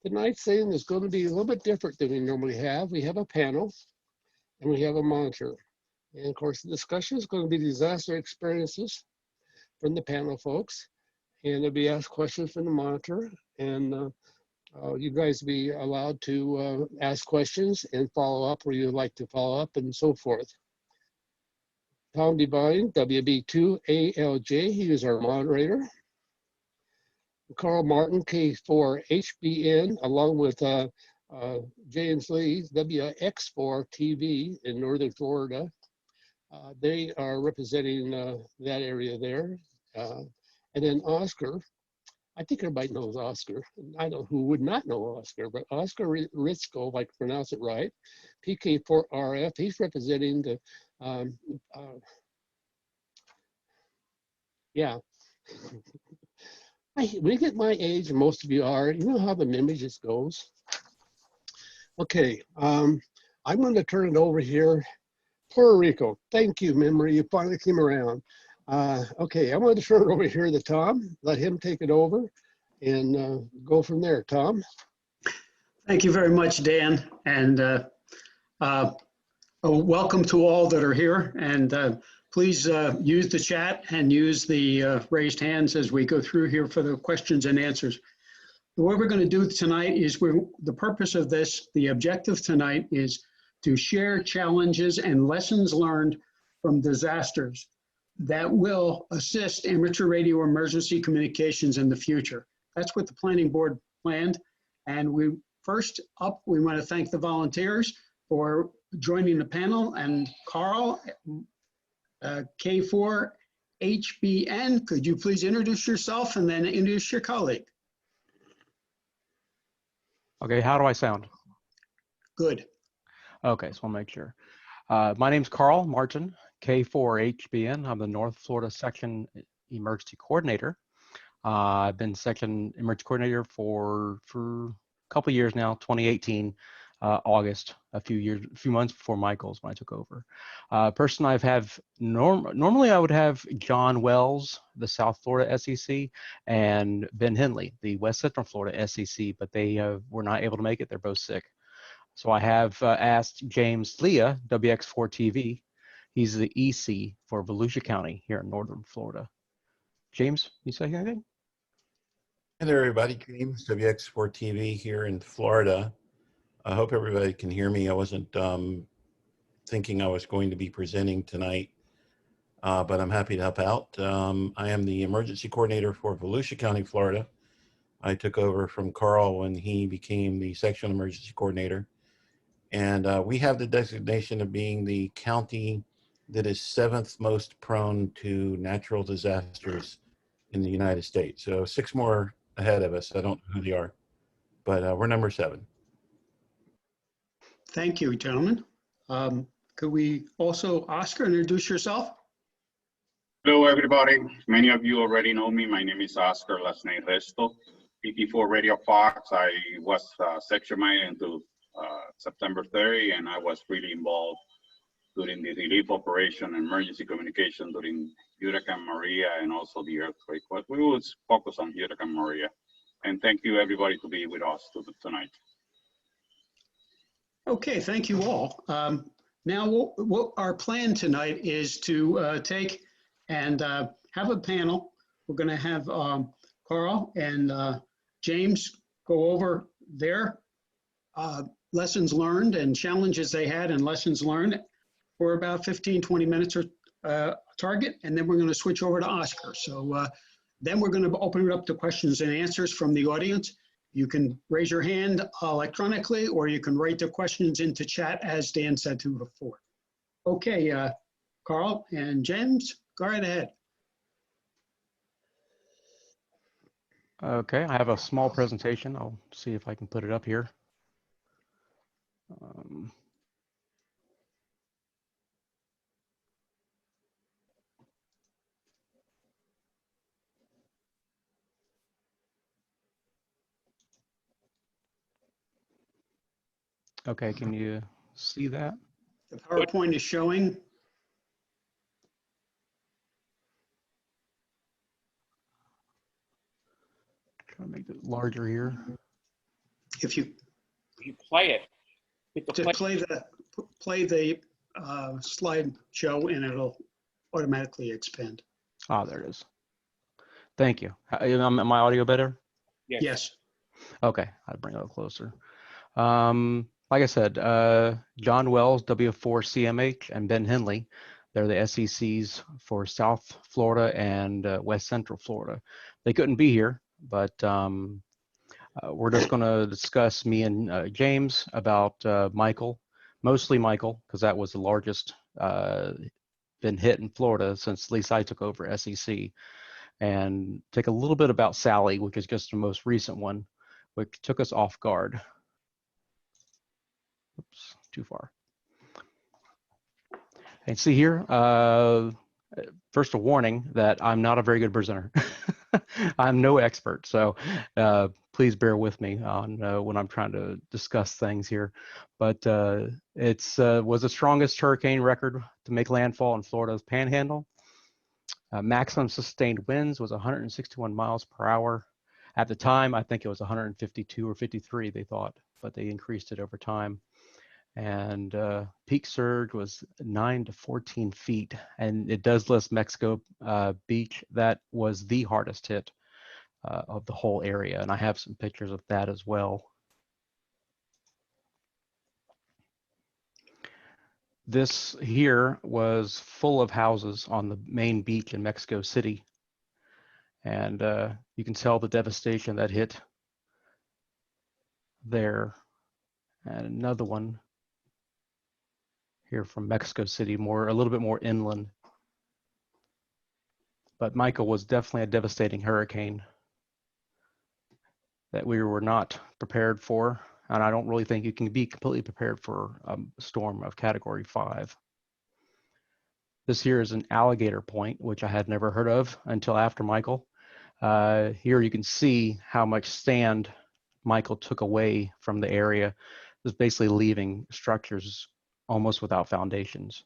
Tonight's thing is going to be a little bit different than we normally have. We have a panel and we have a monitor. And of course, the discussion is going to be disaster experiences from the panel folks. And there'll be asked questions from the monitor. And you guys be allowed to ask questions and follow up where you'd like to follow up and so forth. Tom Devine, WB2ALJ, he is our moderator. Carl Martin, K4HBN, along with James Lee, WX4TV in Northern Florida. They are representing that area there. And then Oscar, I think everybody knows Oscar. I don't know who would not know Oscar, but Oscar Ritzko, if I can pronounce it right, PK4RF, he's representing the, yeah. When you get my age, and most of you are, you know how the memory just goes. Okay, I'm going to turn it over here. Puerto Rico, thank you, memory, you finally came around. Okay, I'm going to turn it over here to Tom, let him take it over and go from there. Tom? Thank you very much, Dan, and welcome to all that are here. And please use the chat and use the raised hands as we go through here for the questions and answers. What we're going to do tonight is the purpose of this, the objective tonight is to share challenges and lessons learned from disasters that will assist amateur radio emergency communications in the future. That's what the planning board planned. And first up, we want to thank the volunteers for joining the panel. And Carl, K4HBN, could you please introduce yourself and then introduce your colleague? Okay, how do I sound? Good. Okay, so I'll make sure. My name's Carl Martin, K4HBN. I'm the North Florida Section Emergency Coordinator. I've been Section Emergency Coordinator for a couple of years now, 2018, August, a few months before Michael's when I took over. Person I've normally I would have John Wells, the South Florida SEC, and Ben Henley, the West Central Florida SEC, but they were not able to make it. They're both sick. So I have asked James Leah, WX4TV. He's the EC for Volusia County here in Northern Florida. James, you say anything? Hey there, everybody. James, WX4TV here in Florida. I hope everybody can hear me. I wasn't thinking I was going to be presenting tonight, but I'm happy to help out. I am the emergency coordinator for Volusia County, Florida. I took over from Carl when he became the section emergency coordinator. And we have the designation of being the county that is 7th most prone to natural disasters in the United States. So 6 more ahead of us. I don't know who they are, but we're number 7. Thank you, gentlemen. Could we also, Oscar, introduce yourself? Hello, everybody. Many of you already know me. My name is Oscar, last name Resto. PT4 Radio Fox. I was section manager until September 30, and I was really involved during the relief operation and emergency communication during Hurricane Maria and also the earthquake. But we will focus on Hurricane Maria. And thank you, everybody, to be with us tonight. Okay, thank you all. Now, what our plan tonight is to take and have a panel. We're going to have Carl and James go over their lessons learned and challenges they had and lessons learned for about 15-20 minutes or target, and then we're going to switch over to Oscar. So then we're going to open it up to questions and answers from the audience. You can raise your hand electronically, or you can write the questions into chat, as Dan said to before. Okay, Carl and James, go right ahead. Okay, I have a small presentation. I'll see if I can put it up here. Okay, can you see that? The PowerPoint is showing. Try to make it larger here. If you, You play it. Hit the to play. play the slide show and it'll automatically expand. Oh, there it is. Thank you. My audio better? Yes. Yes. Okay, I'd bring it up closer. Like I said, John Wells, W4CMH, and Ben Henley, they're the SECs for South Florida and West Central Florida. They couldn't be here, but we're just going to discuss, me and James, about Michael, mostly Michael, because that was the largest been hit in Florida since at least I took over SEC, and take a little bit about Sally, which is just the most recent one, which took us off guard. Oops, too far. And see here, first a warning that I'm not a very good presenter. I'm no expert, so please bear with me on when I'm trying to discuss things here. But it's was the strongest hurricane record to make landfall in Florida's Panhandle. Maximum sustained winds was 161 miles per hour. At the time, I think it was 152 or 53, they thought, but they increased it over time. And peak surge was 9 to 14 feet. And it does list Mexico Beach. That was the hardest hit of the whole area. And I have some pictures of that as well. This here was full of houses on the main beach in Mexico City. And you can tell the devastation that hit there. And another one here from Mexico City, a little bit more inland. But Michael was definitely a devastating hurricane that we were not prepared for. And I don't really think you can be completely prepared for a storm of Category 5. This here is an alligator point, which I had never heard of until after Michael. Here you can see how much sand Michael took away from the area. It was basically leaving structures almost without foundations.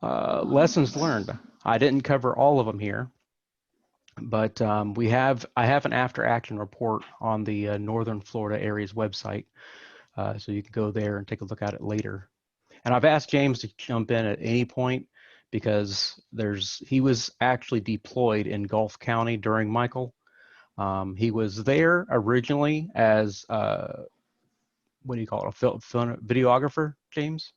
Lessons learned. I didn't cover all of them here, but I have an after action report on the Northern Florida area's website, so you can go there and take a look at it later. And I've asked James to jump in at any point because he was actually deployed in Gulf County during Michael. He was there originally as what do you call it, a videographer, James?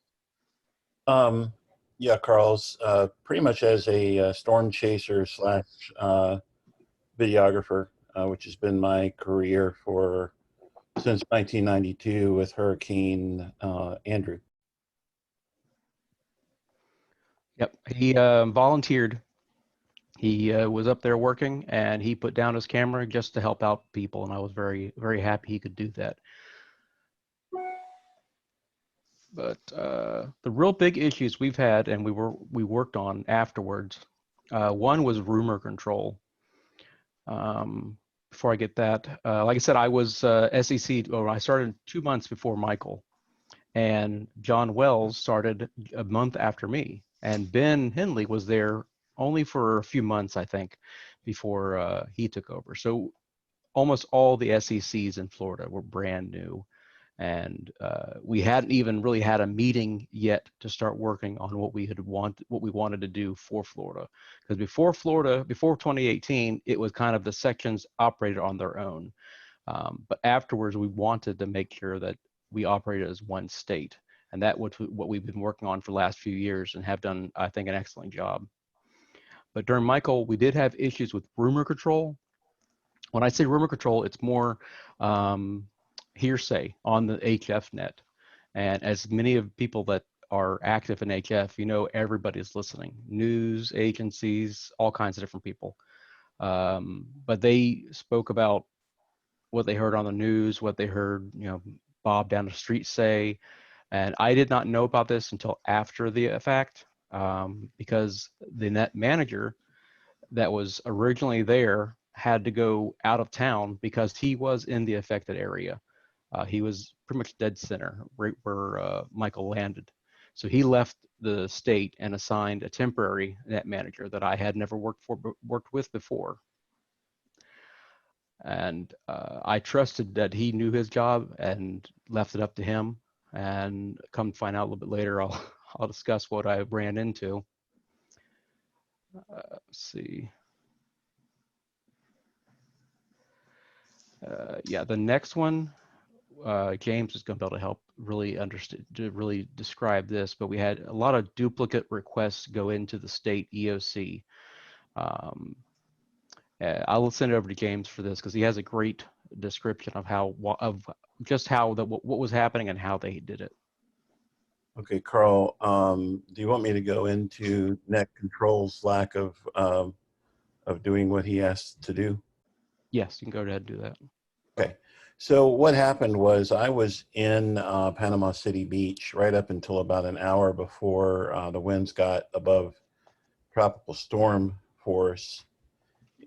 Yeah, Carl's pretty much as a storm chaser slash videographer, which has been my career since 1992 with Hurricane Andrew. Yep, he volunteered. He was up there working, and he put down his camera just to help out people, and I was very, very happy he could do that. But the real big issues we've had, and we worked on afterwards, one was rumor control. Before I get that, like I said, I was SEC, or I started 2 months before Michael, and John Wells started a month after me, and Ben Henley was there only for a few months, I think, before he took over. So almost all the SECs in Florida were brand new. And we hadn't even really had a meeting yet to start working on what we wanted to do for Florida. Because before 2018, it was kind of the sections operated on their own. But afterwards, we wanted to make sure that we operated as one state. And that was what we've been working on for the last few years and have done, I think, an excellent job. But during Michael, we did have issues with rumor control. When I say rumor control, it's more hearsay on the HF net. And as many of people that are active in HF, you know, everybody's listening. News agencies, all kinds of different people. But they spoke about what they heard on the news, what they heard, you know, Bob down the street say. And I did not know about this until after the fact, because the net manager that was originally there had to go out of town because he was in the affected area. He was pretty much dead center right where Michael landed. So he left the state and assigned a temporary net manager that I had never worked with before. And I trusted that he knew his job and left it up to him. And come to find out a little bit later, I'll discuss what I ran into. Let's see. Yeah, the next one, James is going to be able to help really describe this, but we had a lot of duplicate requests go into the state EOC. I will send it over to James for this because he has a great description of what was happening and how they did it. Okay, Carl, do you want me to go into net control's lack of doing what he asked to do? Yes, you can go ahead and do that. Okay, so what happened was I was in Panama City Beach right up until about an hour before the winds got above tropical storm force,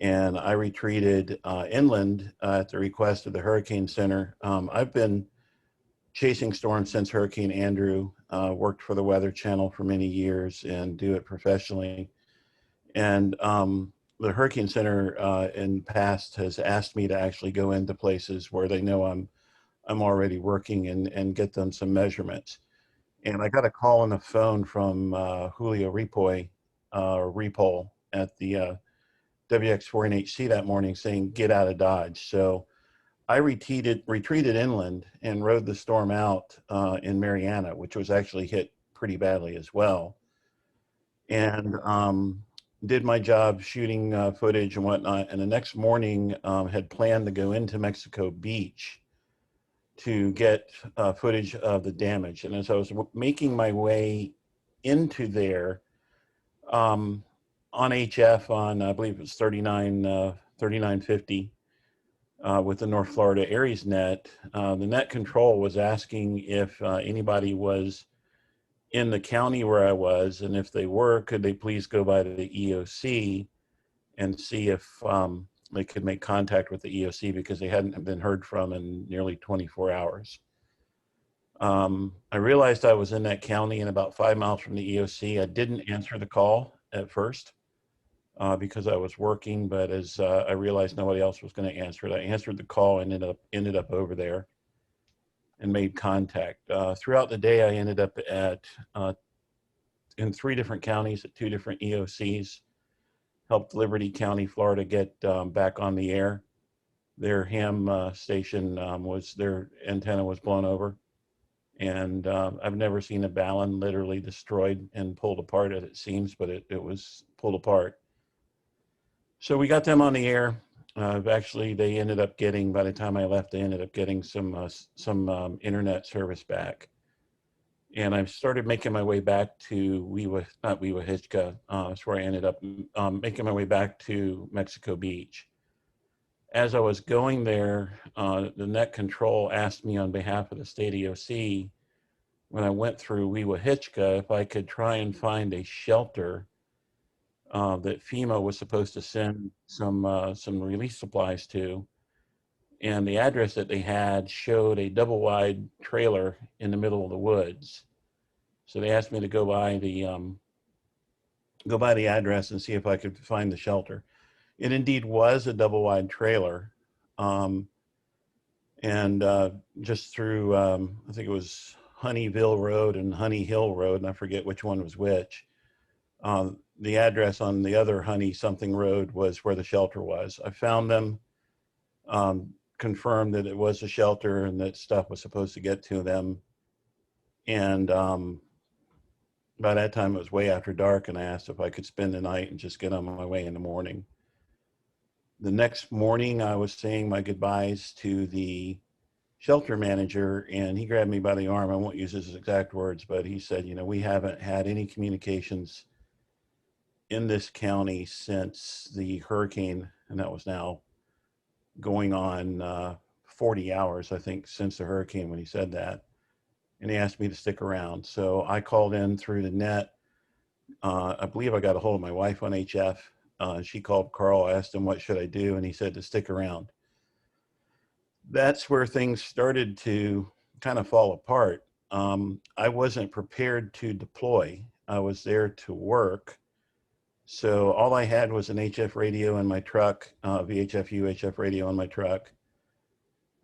and I retreated inland at the request of the Hurricane Center. I've been chasing storms since Hurricane Andrew, worked for the Weather Channel for many years and do it professionally. And the Hurricane Center in the past has asked me to actually go into places where they know I'm already working and get them some measurements. And I got a call on the phone from Julio Ripoll at the WX4NHC that morning saying, get out of Dodge. So I retreated inland and rode the storm out in Mariana, which was actually hit pretty badly as well. And did my job shooting footage and whatnot. And the next morning had planned to go into Mexico Beach to get footage of the damage. And as I was making my way into there on HF on, I believe it was 3950 with the North Florida Aries net, the net control was asking if anybody was in the county where I was, and if they were, could they please go by to the EOC and see if they could make contact with the EOC because they hadn't been heard from in nearly 24 hours. I realized I was in that county and about 5 miles from the EOC. I didn't answer the call at first because I was working, but as I realized nobody else was going to answer it, I answered the call and ended up over there and made contact. Throughout the day, I ended up in 3 different counties at 2 different EOCs, helped Liberty County, Florida get back on the air. Their ham station their antenna was blown over. And I've never seen a balun literally destroyed and pulled apart as it seems, but it was pulled apart. So we got them on the air. Actually, they ended up getting, by the time I left, they ended up getting some internet service back. And I started making my way back to not Wewa Hitchka. That's where I ended up making my way back to Mexico Beach. As I was going there, the net control asked me on behalf of the state EOC, when I went through Wewa Hitchka, if I could try and find a shelter that FEMA was supposed to send some relief supplies to. And the address that they had showed a double wide trailer in the middle of the woods. So they asked me to go by the address and see if I could find the shelter. It indeed was a double wide trailer. Just through, I think it was Honeyville Road and Honey Hill Road, and I forget which one was which. The address on the other Honey something road was where the shelter was. I found them, confirmed that it was a shelter and that stuff was supposed to get to them. And by that time it was way after dark, and I asked if I could spend the night and just get on my way in the morning. The next morning I was saying my goodbyes to the shelter manager, and he grabbed me by the arm. I won't use his exact words, but he said, you know, we haven't had any communications in this county since the hurricane, and that was now going on 40 hours, I think, since the hurricane when he said that. And he asked me to stick around. So I called in through the net. I believe I got a hold of my wife on HF. She called Carl, I asked him what should I do, and he said to stick around. That's where things started to kind of fall apart. I wasn't prepared to deploy. I was there to work. So all I had was an HF radio in my truck, VHF UHF radio in my truck.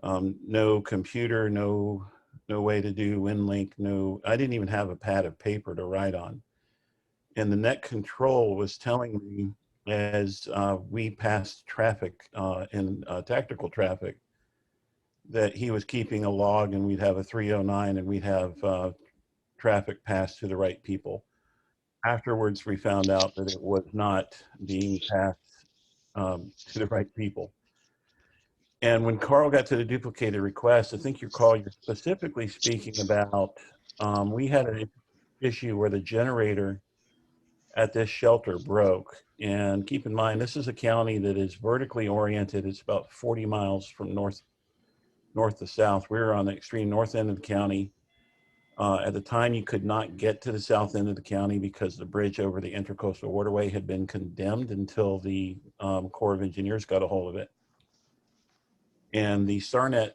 No computer, no way to do WinLink. No, I didn't even have a pad of paper to write on. And the net control was telling me as we passed traffic in tactical traffic that he was keeping a log, and we'd have a 309 and we'd have traffic pass to the right people. Afterwards, we found out that it was not being passed to the right people. And when Carl got to the duplicated request, I think you're specifically speaking about, we had an issue where the generator at this shelter broke. And keep in mind, this is a county that is vertically oriented. It's about 40 miles from north to south. We were on the extreme north end of the county. At the time, you could not get to the south end of the county because the bridge over the Intercoastal Waterway had been condemned until the Corps of Engineers got a hold of it. And the StarNet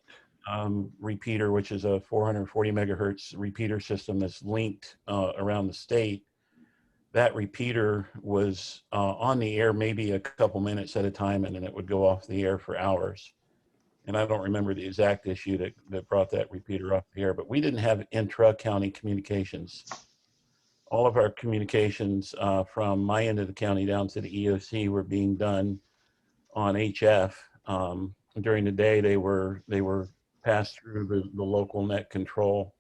repeater, which is a 440 megahertz repeater system that's linked around the state, that repeater was on the air maybe a couple minutes at a time, and then it would go off the air for hours. And I don't remember the exact issue that brought that repeater off the air, but we didn't have intra-county communications. All of our communications from my end of the county down to the EOC were being done on HF. During the day, they were passed through the local net control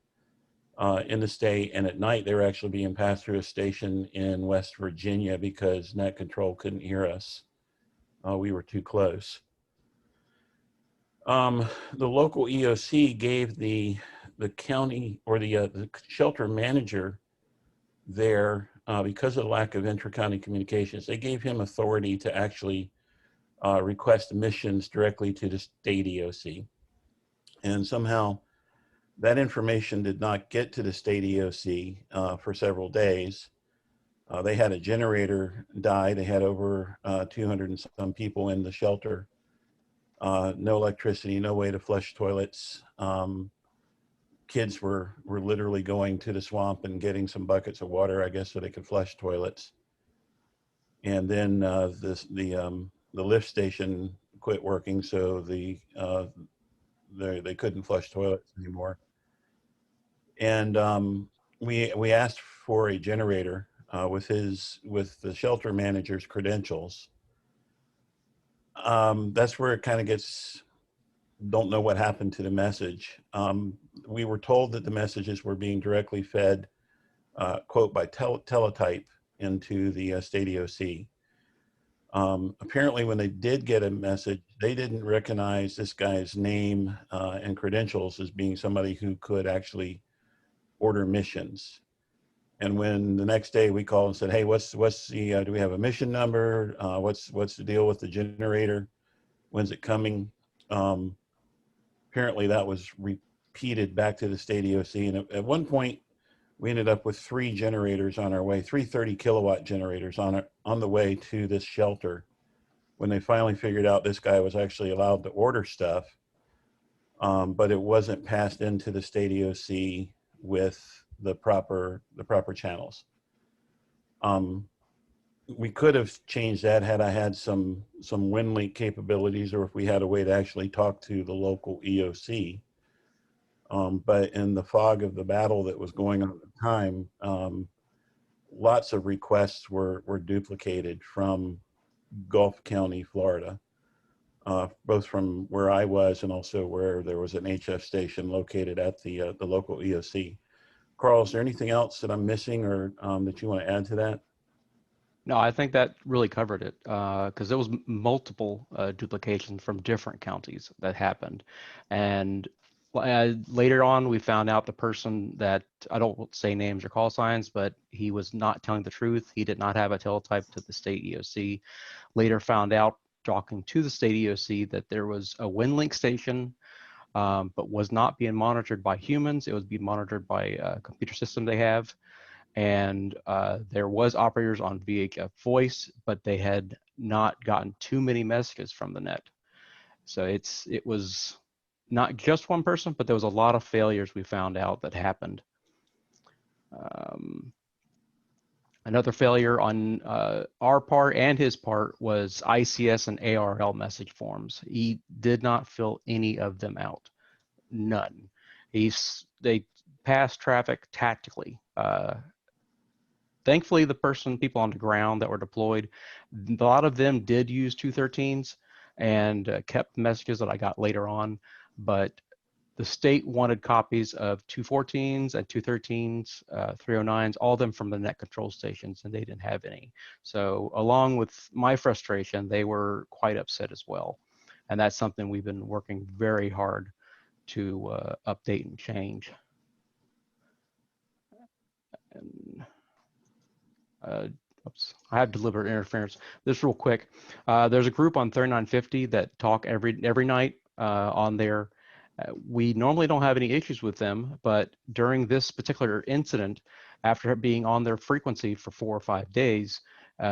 in the state, and at night they were actually being passed through a station in West Virginia because net control couldn't hear us. We were too close. The local EOC gave the county or the shelter manager there, because of the lack of intra-county communications, they gave him authority to actually request missions directly to the state EOC. And somehow that information did not get to the state EOC for several days. They had a generator die. They had over 200 and some people in the shelter. No electricity, no way to flush toilets. Kids were literally going to the swamp and getting some buckets of water, I guess, so they could flush toilets. And then the lift station quit working, so they couldn't flush toilets anymore. And we asked for a generator with the shelter manager's credentials. That's where it kind of gets, don't know what happened to the message. We were told that the messages were being directly fed, quote, by teletype into the state EOC. Apparently when they did get a message, they didn't recognize this guy's name and credentials as being somebody who could actually order missions. And when the next day we called and said, hey, what's the, do we have a mission number? What's the deal with the generator? When's it coming? Apparently that was repeated back to the state EOC. And at one point we ended up with 3 generators on our way, 3 30 kilowatt generators on the way to this shelter. When they finally figured out this guy was actually allowed to order stuff, but it wasn't passed into the state EOC with the proper channels. We could have changed that had I had some WinLink capabilities, or if we had a way to actually talk to the local EOC. But in the fog of the battle that was going on at the time, lots of requests were duplicated from Gulf County, Florida, both from where I was and also where there was an HF station located at the local EOC. Carl, is there anything else that I'm missing or that you want to add to that? No, I think that really covered it because there was multiple duplications from different counties that happened. And later on, we found out the person that, I don't say names or call signs, but he was not telling the truth. He did not have a teletype to the state EOC. Later found out, talking to the state EOC, that there was a WinLink station, but was not being monitored by humans. It was being monitored by a computer system they have. And there was operators on VHF voice, but they had not gotten too many messages from the net. So it was not just one person, but there was a lot of failures we found out that happened. Another failure on our part and his part was ICS and ARL message forms. He did not fill any of them out, none. They passed traffic tactically. Thankfully, people on the ground that were deployed, a lot of them did use 213s and kept messages that I got later on, but the state wanted copies of 214s and 213s, 309s, all of them from the net control stations, and they didn't have any. So along with my frustration, they were quite upset as well. And that's something we've been working very hard to update and change. And, oops, I have deliberate interference. This real quick. There's a group on 3950 that talk every night on there. We normally don't have any issues with them, but during this particular incident, after being on their frequency for 4 or 5 days,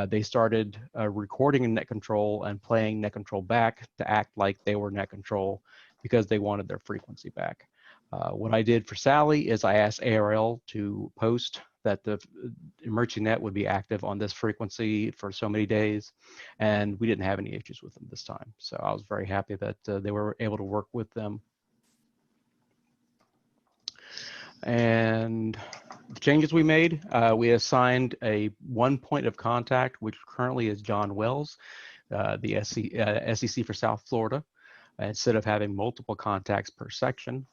they started recording in net control and playing net control back to act like they were net control because they wanted their frequency back. What I did for Sally is I asked ARL to post that the emergency net would be active on this frequency for so many days, and we didn't have any issues with them this time. So I was very happy that they were able to work with them. And the changes we made, we assigned one point of contact, which currently is John Wells, the SEC for South Florida, instead of having multiple contacts per section.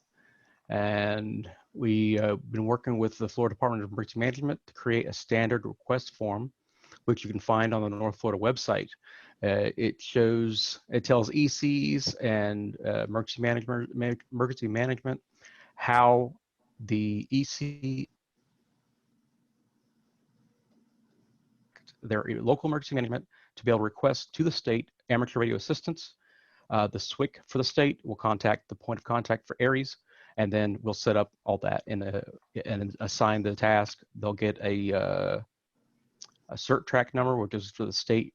And we've been working with the Florida Department of Emergency Management to create a standard request form, which you can find on the North Florida website. It tells ECs and emergency management how the EC, their local emergency management, to be able to request to the state amateur radio assistance. The SWIC for the state will contact the point of contact for ARES, and then we'll set up all that and assign the task. They'll get a CERT track number, which is for the state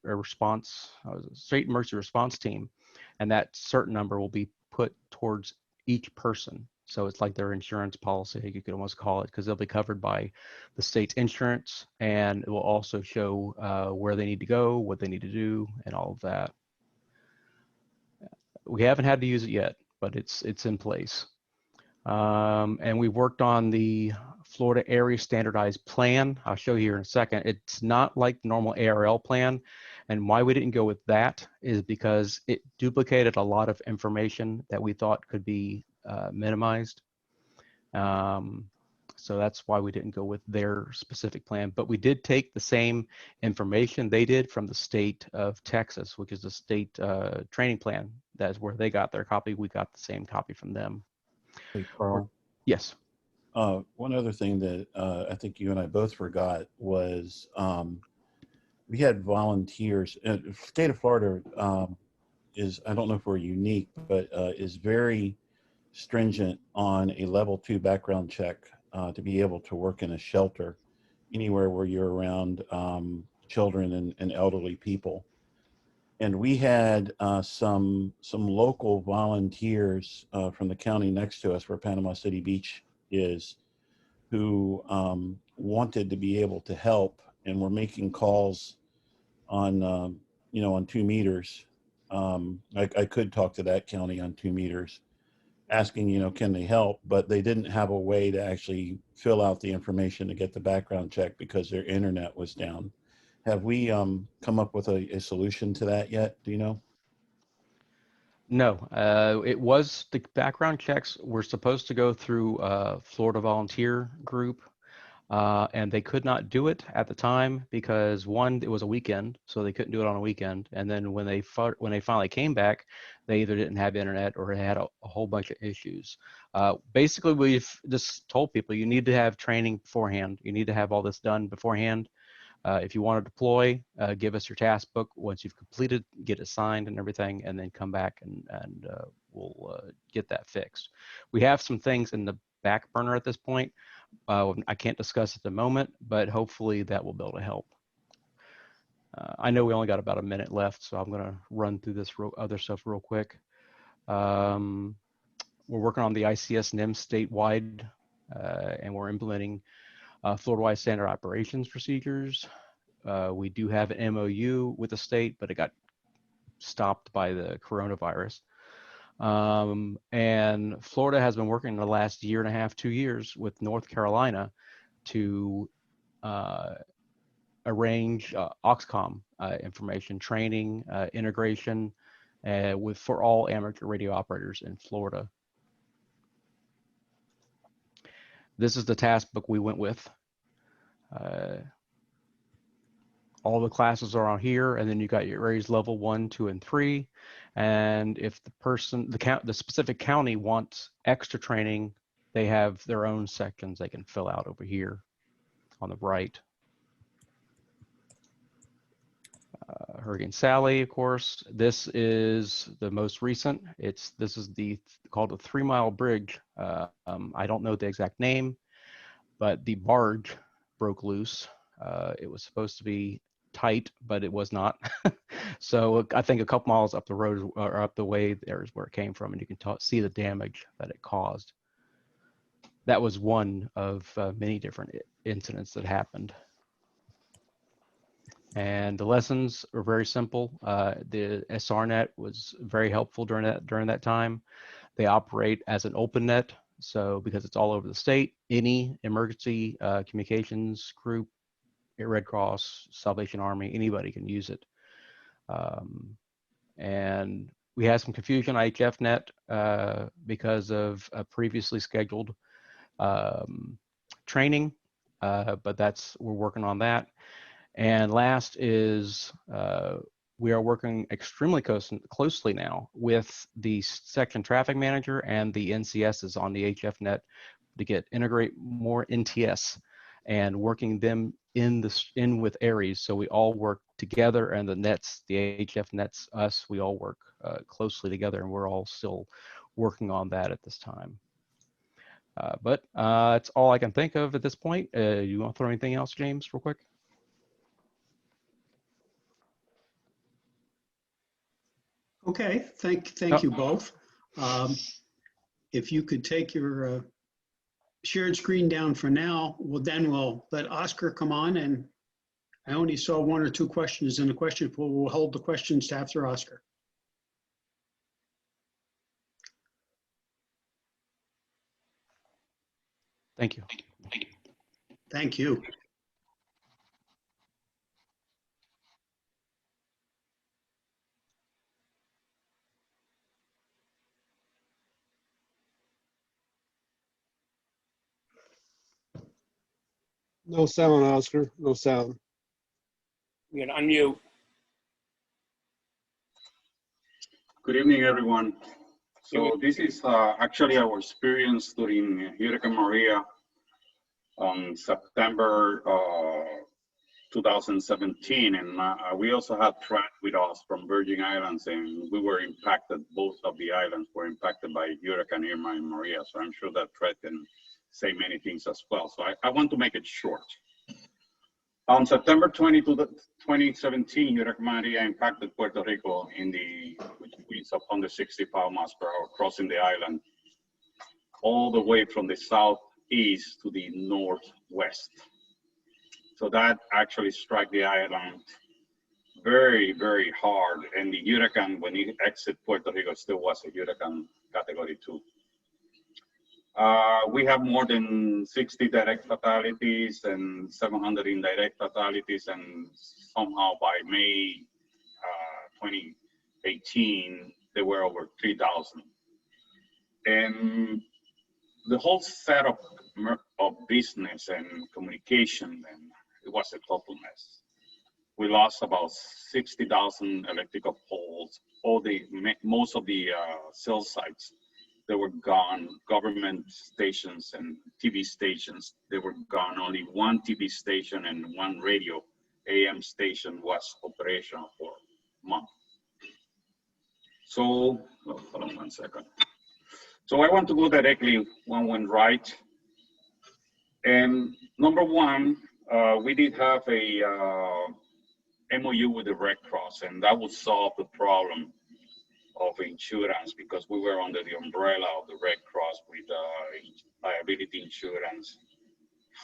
state emergency response team, and that CERT number will be put towards each person. So it's like their insurance policy, you could almost call it, because they'll be covered by the state's insurance, and it will also show where they need to go, what they need to do, and all of that. We haven't had to use it yet, but it's in place. And we worked on the Florida Area Standardized Plan. I'll show you here in a second. It's not like the normal ARL plan. And why we didn't go with that is because it duplicated a lot of information that we thought could be minimized. So that's why we didn't go with their specific plan. But we did take the same information they did from the state of Texas, which is the state training plan. That's where they got their copy. We got the same copy from them. Hey, Carl. Yes. One other thing that I think you and I both forgot was we had volunteers. The state of Florida I don't know if we're unique, but is very stringent on a level 2 background check to be able to work in a shelter anywhere where you're around children and elderly people. And we had some local volunteers from the county next to us, where Panama City Beach is, who wanted to be able to help, and were making calls on on 2 meters. I could talk to that county on 2 meters, asking can they help, but they didn't have a way to actually fill out the information to get the background check because their internet was down. Have we come up with a solution to that yet? Do you know? No, the background checks were supposed to go through Florida Volunteer Group, and they could not do it at the time because, one, it was a weekend, so they couldn't do it on a weekend. And then when they finally came back, they either didn't have internet or had a whole bunch of issues. Basically, we've just told people you need to have training beforehand. You need to have all this done beforehand. If you want to deploy, give us your task book. Once you've completed, get it signed and everything, and then come back and we'll get that fixed. We have some things in the back burner at this point. I can't discuss at the moment, but hopefully that will be able to help. I know we only got about a minute left, so I'm going to run through this other stuff real quick. we're working on the ICS NIM statewide, and we're implementing Florida-wide standard operations procedures. We do have an MOU with the state, but it got stopped by the coronavirus. And Florida has been working the last year and a half, 2 years with North Carolina to arrange Oxcom information training, integration for all amateur radio operators in Florida. This is the task book we went with. All the classes are on here, and then you got your areas level 1, 2, and 3. And if the person, the specific county wants extra training, they have their own sections they can fill out over here on the right. Hurricane Sally, of course. This is the most recent. This is called the 3 Mile Bridge. I don't know the exact name, but the barge broke loose. It was supposed to be tight, but it was not. So I think a couple miles up the road or up the way there is where it came from, and you can see the damage that it caused. That was one of many different incidents that happened. And the lessons are very simple. The SRNet was very helpful during that time. They operate as an open net, so because it's all over the state, any emergency communications group, Red Cross, Salvation Army, anybody can use it. And we had some confusion on HFNet because of a previously scheduled training, but we're working on that. And last is we are working extremely closely now with the section traffic manager and the NCSs on the HFNet to integrate more NTS and working them in with Aries, so we all work together, and the nets, the HF nets, us, we all work closely together, and we're all still working on that at this time. But it's all I can think of at this point. You want to throw anything else, James, real quick? Okay, thank you both. If you could take your shared screen down for now, then we'll let Oscar come on, and I only saw 1 or 2 questions in the question pool. We'll hold the questions to after Oscar. Thank you. Thank you. No sound, Oscar. No sound. You can unmute. Good evening, everyone. So this is actually our experience during Hurricane Maria on September 2017. And we also had threat with us from Virgin Islands, and we were impacted. Both of the islands were impacted by Hurricane Irma and Maria. So I'm sure that threat can say many things as well. So I want to make it short. On September 20, 2017, Hurricane Maria impacted Puerto Rico which winds of 165 miles per hour, crossing the island all the way from the southeast to the northwest. So that actually struck the island very, very hard. And the hurricane, when it exited Puerto Rico, still was a hurricane category 2. We have more than 60 direct fatalities and 700 indirect fatalities, and somehow by May 2018, there were over 3,000. And the whole setup of business and communication, and it was a total mess. We lost about 60,000 electrical poles. Most of the cell sites, they were gone. Government stations and TV stations, they were gone. Only 1 TV station and 1 radio AM station was operational for a month. So, hold on 1 second. So I want to go directly one right. And number 1, we did have a MOU with the Red Cross, and that would solve the problem. of insurance because we were under the umbrella of the Red Cross with liability insurance,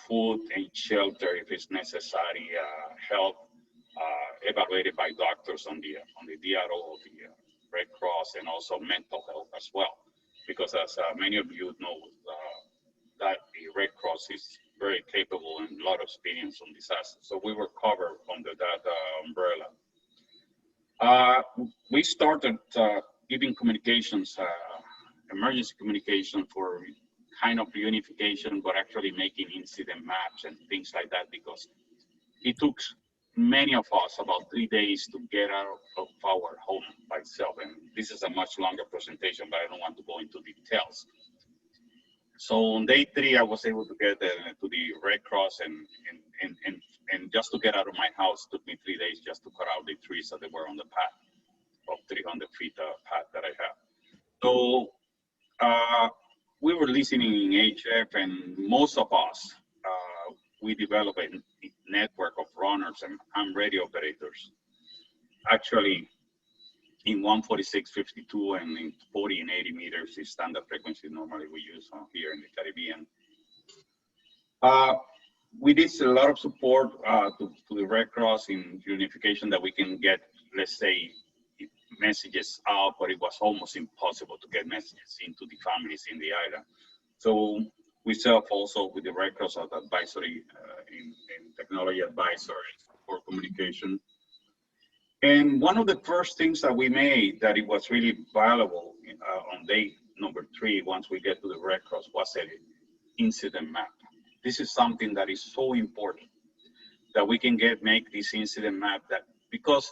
food and shelter if it's necessary, health evaluated by doctors on the DRO of the Red Cross, and also mental health as well. Because as many of you know, that the Red Cross is very capable and a lot of experience on disasters. So we were covered under that umbrella. We started giving communications, emergency communication for kind of reunification, but actually making incident maps and things like that, because it took many of us about 3 days to get out of our home by itself. And this is a much longer presentation, but I don't want to go into details. So on day 3, I was able to get to the Red Cross, and just to get out of my house took me 3 days just to cut out the trees that they were on the path of 300 feet path that I have. So we were listening in HF, and most of us, we developed a network of runners and ham radio operators. Actually, in 146.52 and in 40 and 80 meters is standard frequency normally we use here in the Caribbean. We did a lot of support to the Red Cross in unification that we can get, let's say, messages out, but it was almost impossible to get messages into the families in the island. So we serve also with the Red Cross as advisory in technology advisory for communication. And one of the first things that we made that it was really valuable on day number 3, once we get to the Red Cross, was an incident map. This is something that is so important that we can make this incident map, that because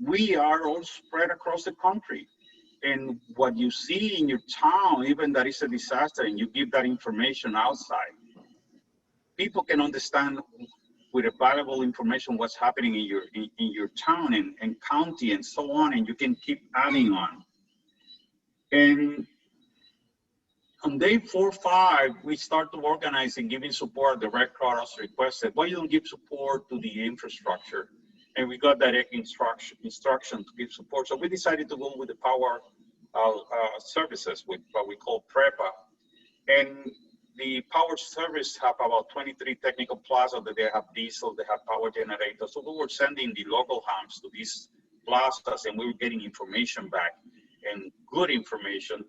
we are all spread across the country. And what you see in your town, even that is a disaster, and you give that information outside, people can understand with a valuable information what's happening in your town and county and so on, and you can keep adding on. And on day 4 or 5, we start to organize and giving support. The Red Cross requested, why you don't give support to the infrastructure? And we got that instruction to give support. So we decided to go with the power services, with what we call PREPA. And the power service have about 23 technical plazas that they have diesel, they have power generators. So we were sending the local hams to these plazas, and we were getting information back, and good information,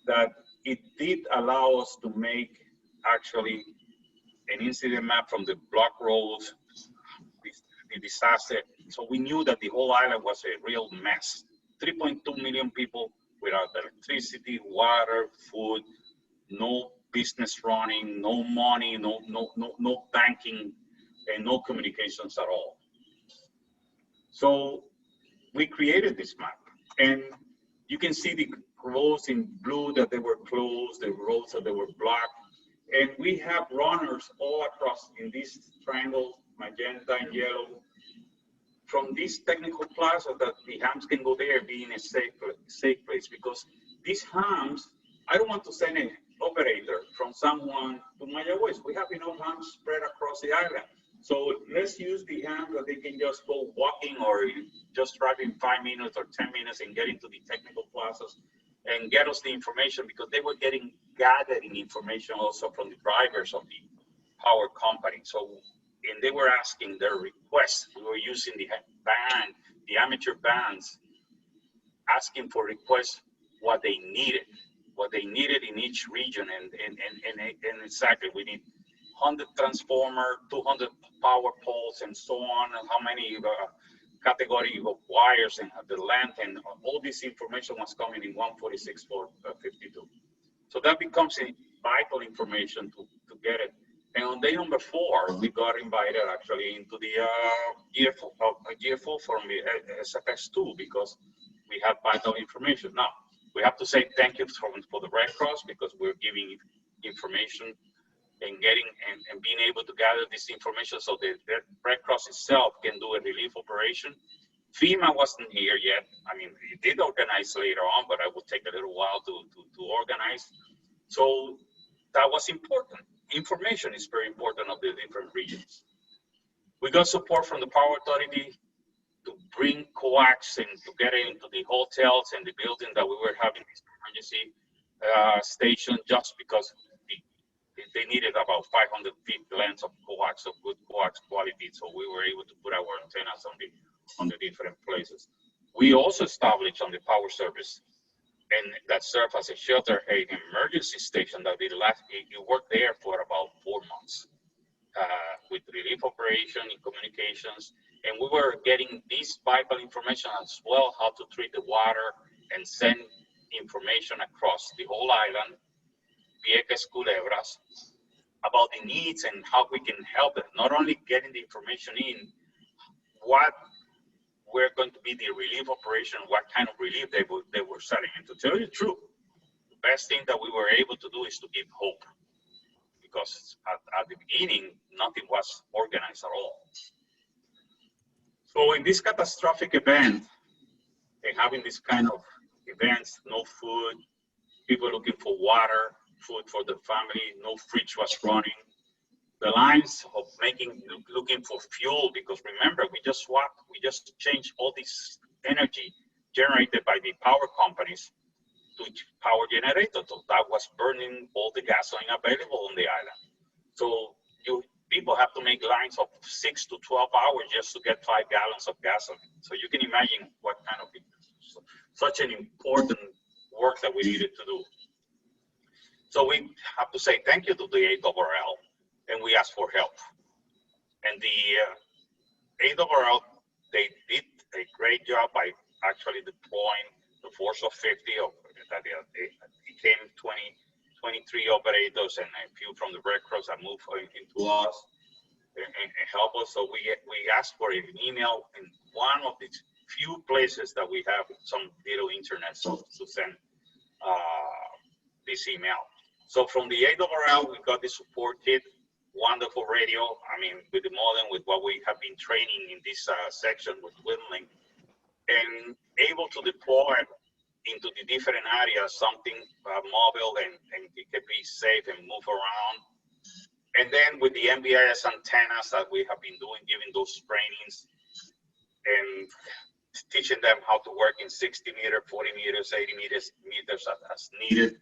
that it did allow us to make actually an incident map from the block roads, the disaster. So we knew that the whole island was a real mess. 3.2 million people without electricity, water, food, no business running, no money, no banking, and no communications at all. So we created this map, and you can see the roads in blue that they were closed, the roads that they were blocked, and we have runners all across in this triangle, magenta and yellow, from this technical plaza, that the hams can go there, being a safe place, because these hams, I don't want to send an operator from someone to Mayagüez. We have enough hams spread across the island. So let's use the hams that they can just go walking or just driving 5 minutes or 10 minutes and get into the technical plazas and get us the information, because they were gathering information also from the drivers of the power company. So, and they were asking their requests. We were using the band, the amateur bands, asking for requests, what they needed in each region, and exactly, we need 100 transformer, 200 power poles, and so on, and how many category of wires and the length, and all this information was coming in 146.52. So that becomes a vital information to get it. And on day number 4, we got invited actually into the GFO from the SFX2, because we had vital information. Now, we have to say thank you for the Red Cross, because we're giving information and getting and being able to gather this information so the Red Cross itself can do a relief operation. FEMA wasn't here yet. I mean, it did organize later on, but it would take a little while to organize. So that was important. Information is very important of the different regions. We got support from the Power Authority, to bring coax and to get it into the hotels and the building that we were having this emergency station, just because they needed about 500 feet length of coax, of good coax quality, so we were able to put our antennas on the different places. We also established on the power service, and that served as a shelter, an emergency station that it worked there for about 4 months with relief operation and communications. And we were getting this vital information as well, how to treat the water and send information across the whole island, Vieques, Culebras, about the needs and how we can help them. Not only getting the information in, what we're going to be the relief operation, what kind of relief they were selling. And to tell you the truth, the best thing that we were able to do is to give hope, because at the beginning, nothing was organized at all. So in this catastrophic event, and having this kind of events, no food, people looking for water, food for the family, no fridge was running. The lines of looking for fuel, because remember, we just changed all this energy generated by the power companies to power generators. So that was burning all the gasoline available on the island. So people have to make lines of 6 to 12 hours just to get 5 gallons of gasoline. So you can imagine what kind of such an important work that we needed to do. So we have to say thank you to the ARRL, and we ask for help. And the ARRL, they did a great job by actually deploying the force of 50 that it became 23 operators and a few from the Red Cross that moved into us and help us. So we asked for an email in one of the few places that we have some little internet to send this email. So from the ARRL, we got the support kit, wonderful radio. I mean, with the modem, with what we have been training in this section with WinLink, and able to deploy into the different areas, something mobile and it can be safe and move around. And then with the MBIS antennas that we have been doing, giving those trainings and teaching them how to work in 60 meter, 40 meters, 80 meters as needed,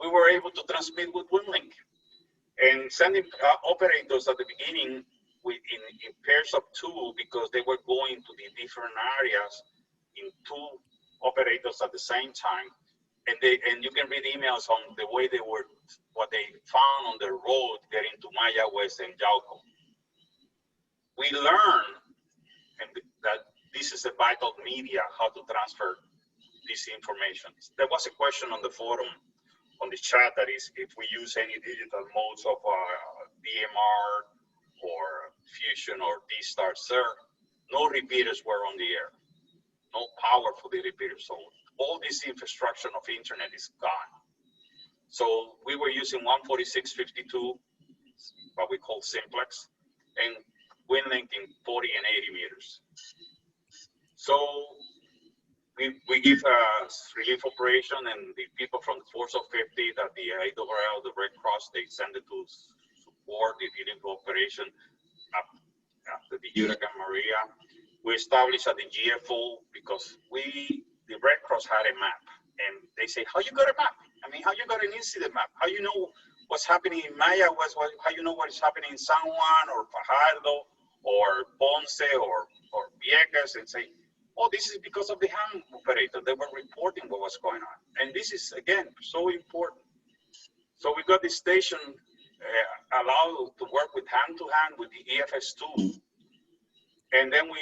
we were able to transmit with WinLink and sending operators at the beginning in pairs of 2, because they were going to the different areas in 2 operators at the same time. And you can read emails on the way they were, what they found on the road getting to Maya West and Yauco. We learned that this is a vital media, how to transfer this information. There was a question on the forum, on the chat, that is if we use any digital modes of DMR or Fusion or D-Star. Sir, no repeaters were on the air, no power for the repeaters. So all this infrastructure of internet is gone. So we were using 146.52, what we call simplex, and WinLink in 40 and 80 meters. So we give a relief operation, and the people from the Force of 50, that the ARRL, the Red Cross, they send it to support the relief operation after the Hurricane Maria. We established at the GFO, because the Red Cross had a map, and they say, how you got a map? I mean, how you got an incident map? How you know what's happening in Maya? How you know what is happening in San Juan or Fajardo or Ponce or Vieques? And say, oh, this is because of the ham operator. They were reporting what was going on. And this is, again, so important. So we got this station allowed to work with hand-to-hand with the EFS2. And then we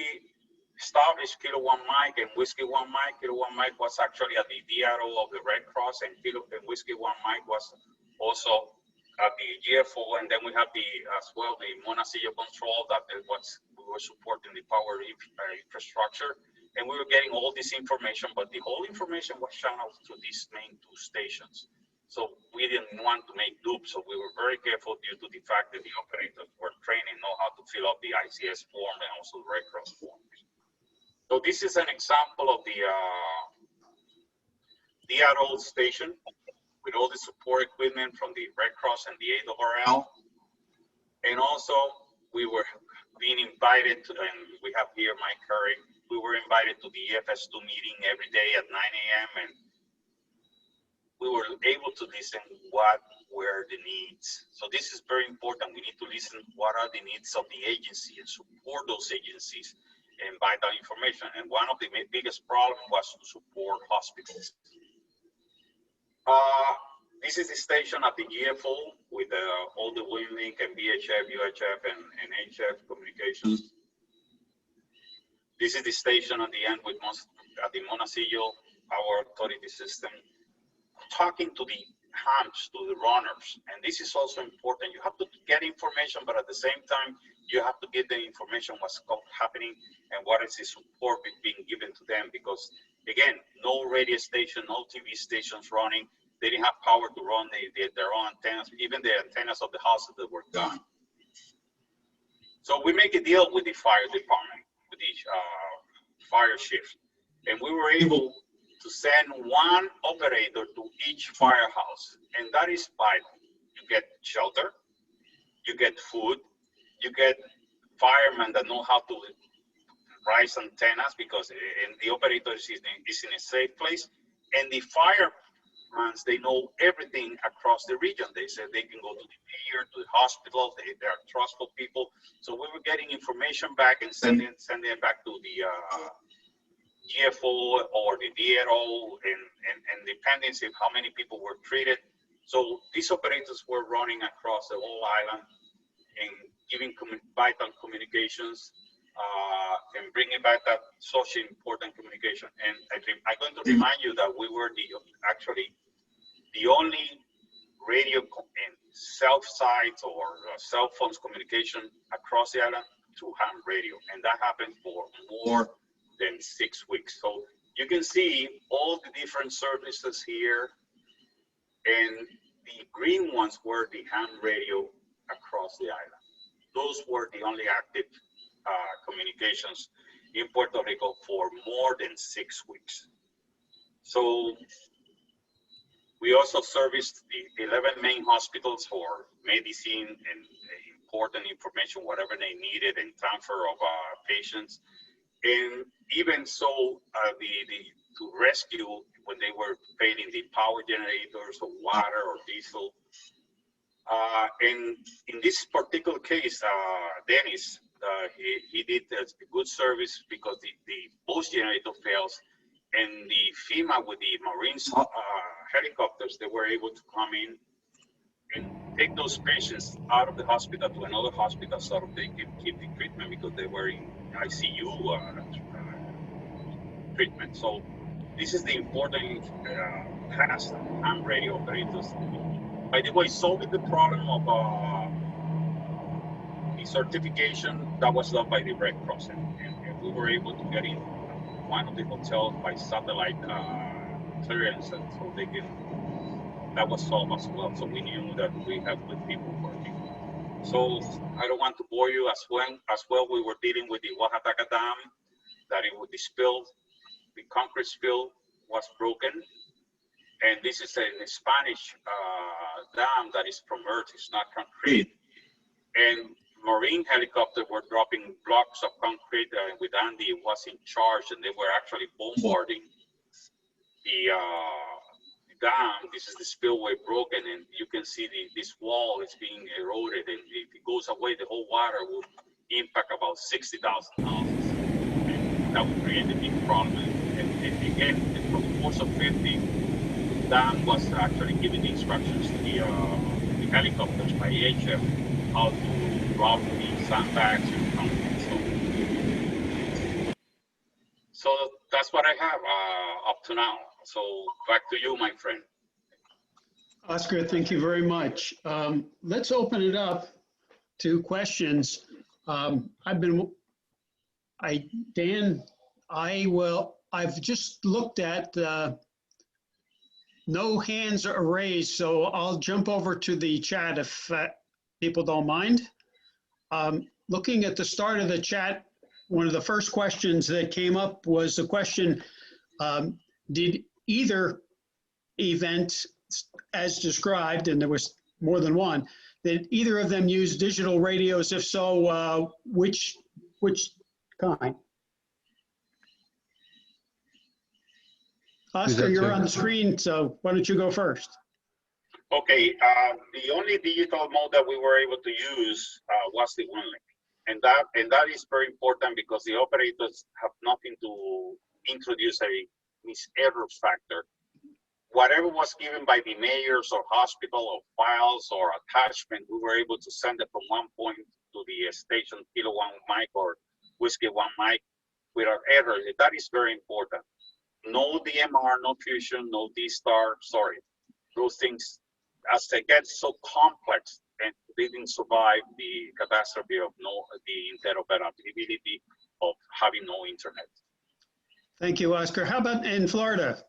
established Kilo 1 Mike and Whiskey 1 Mike. Kilo 1 Mike was actually at the DRO of the Red Cross, and Whiskey 1 Mike was also at the GFO. And then we have as well the Monacello control that we were supporting the power infrastructure. And we were getting all this information, but the whole information was channeled to these main 2 stations. So we didn't want to make dupes, so we were very careful due to the fact that the operators were trained and know how to fill up the ICS form and also the Red Cross form. So this is an example of the DRO station with all the support equipment from the Red Cross and the ARRL. And also we were being invited to, and we have here Mike Curry, we were invited to the EFS2 meeting every day at 9 a.m. and we were able to listen what were the needs. So this is very important. We need to listen what are the needs of the agency and support those agencies and vital information. And one of the biggest problems was to support hospitals. This is the station at the GFO with all the WinLink and VHF, UHF, and HF communications. This is the station at the end with at the Monasillo, our authority system, talking to the hams, to the runners. And this is also important. You have to get information, but at the same time, you have to get the information what's happening and what is the support being given to them. Because again, no radio station, no TV stations running. They didn't have power to run their own antennas, even the antennas of the houses that were gone. So we make a deal with the fire department, with the fire shift. And we were able to send one operator to each firehouse. And that is vital. You get shelter, you get food, you get firemen that know how to raise antennas because the operator is in a safe place. And the firemen, they know everything across the region. They said they can go to the mayor, to the hospital. They are trustful people. So we were getting information back and sending it back to the GFO or the DRO and dependency of how many people were treated. So these operators were running across the whole island and giving vital communications and bringing back that socially important communication. And I'm going to remind you that we were actually the only radio and cell sites or cell phones communication across the island through ham radio. And that happened for more than 6 weeks. So you can see all the different services here, and the green ones were the ham radio across the island. Those were the only active communications in Puerto Rico for more than 6 weeks. So we also serviced the 11 main hospitals for medicine and important information, whatever they needed, and transfer of patients. And even so, to rescue when they were failing the power generators or water or diesel. And in this particular case, Dennis, he did a good service because the boost generator fails, and the FEMA with the Marines helicopters, they were able to come in and take those patients out of the hospital to another hospital so that they could keep the treatment because they were in ICU treatment. So this is the important task and radio operators. By the way, solving the problem of the certification that was done by the Red Cross, and we were able to get in one of the hotels by satellite clearance, and so they can. That was solved as well. So we knew that we have good people working. So I don't want to bore you as well. We were dealing with the Oaxaca Dam, that it would be spilled. The concrete spill was broken. And this is a Spanish dam that is from earth, it's not concrete. And Marine helicopters were dropping blocks of concrete with Andy was in charge, and they were actually bombarding the dam. This is the spillway broken, and you can see this wall is being eroded, and if it goes away, the whole water will impact about 60,000 houses. And that would create a big problem. And again, from the force of 50, the dam was actually giving the instructions to the helicopters by HF how to drop the sandbags and concrete. So that's what I have up to now. So back to you, my friend. Oscar, thank you very much. Let's open it up to questions. I've just looked at no hands are raised, so I'll jump over to the chat if people don't mind. Looking at the start of the chat, one of the first questions that came up was the question, did either event as described, and there was more than one, did either of them use digital radios? If so, which kind? Oscar, that you're to? on the screen, so why don't you go first? Okay, the only digital mode that we were able to use was the WinLink. And that is very important because the operators have nothing to introduce a errors factor. Whatever was given by the mayors or hospital or files or attachment, we were able to send it from one point to the station, Kilo 1 mic or Whiskey 1 mic without errors. That is very important. No DMR, no fusion, no D-Star, sorry. Those things, as they get so complex, and they didn't survive the catastrophe of the interoperability of having no internet. Thank you, Oscar. How about in Florida?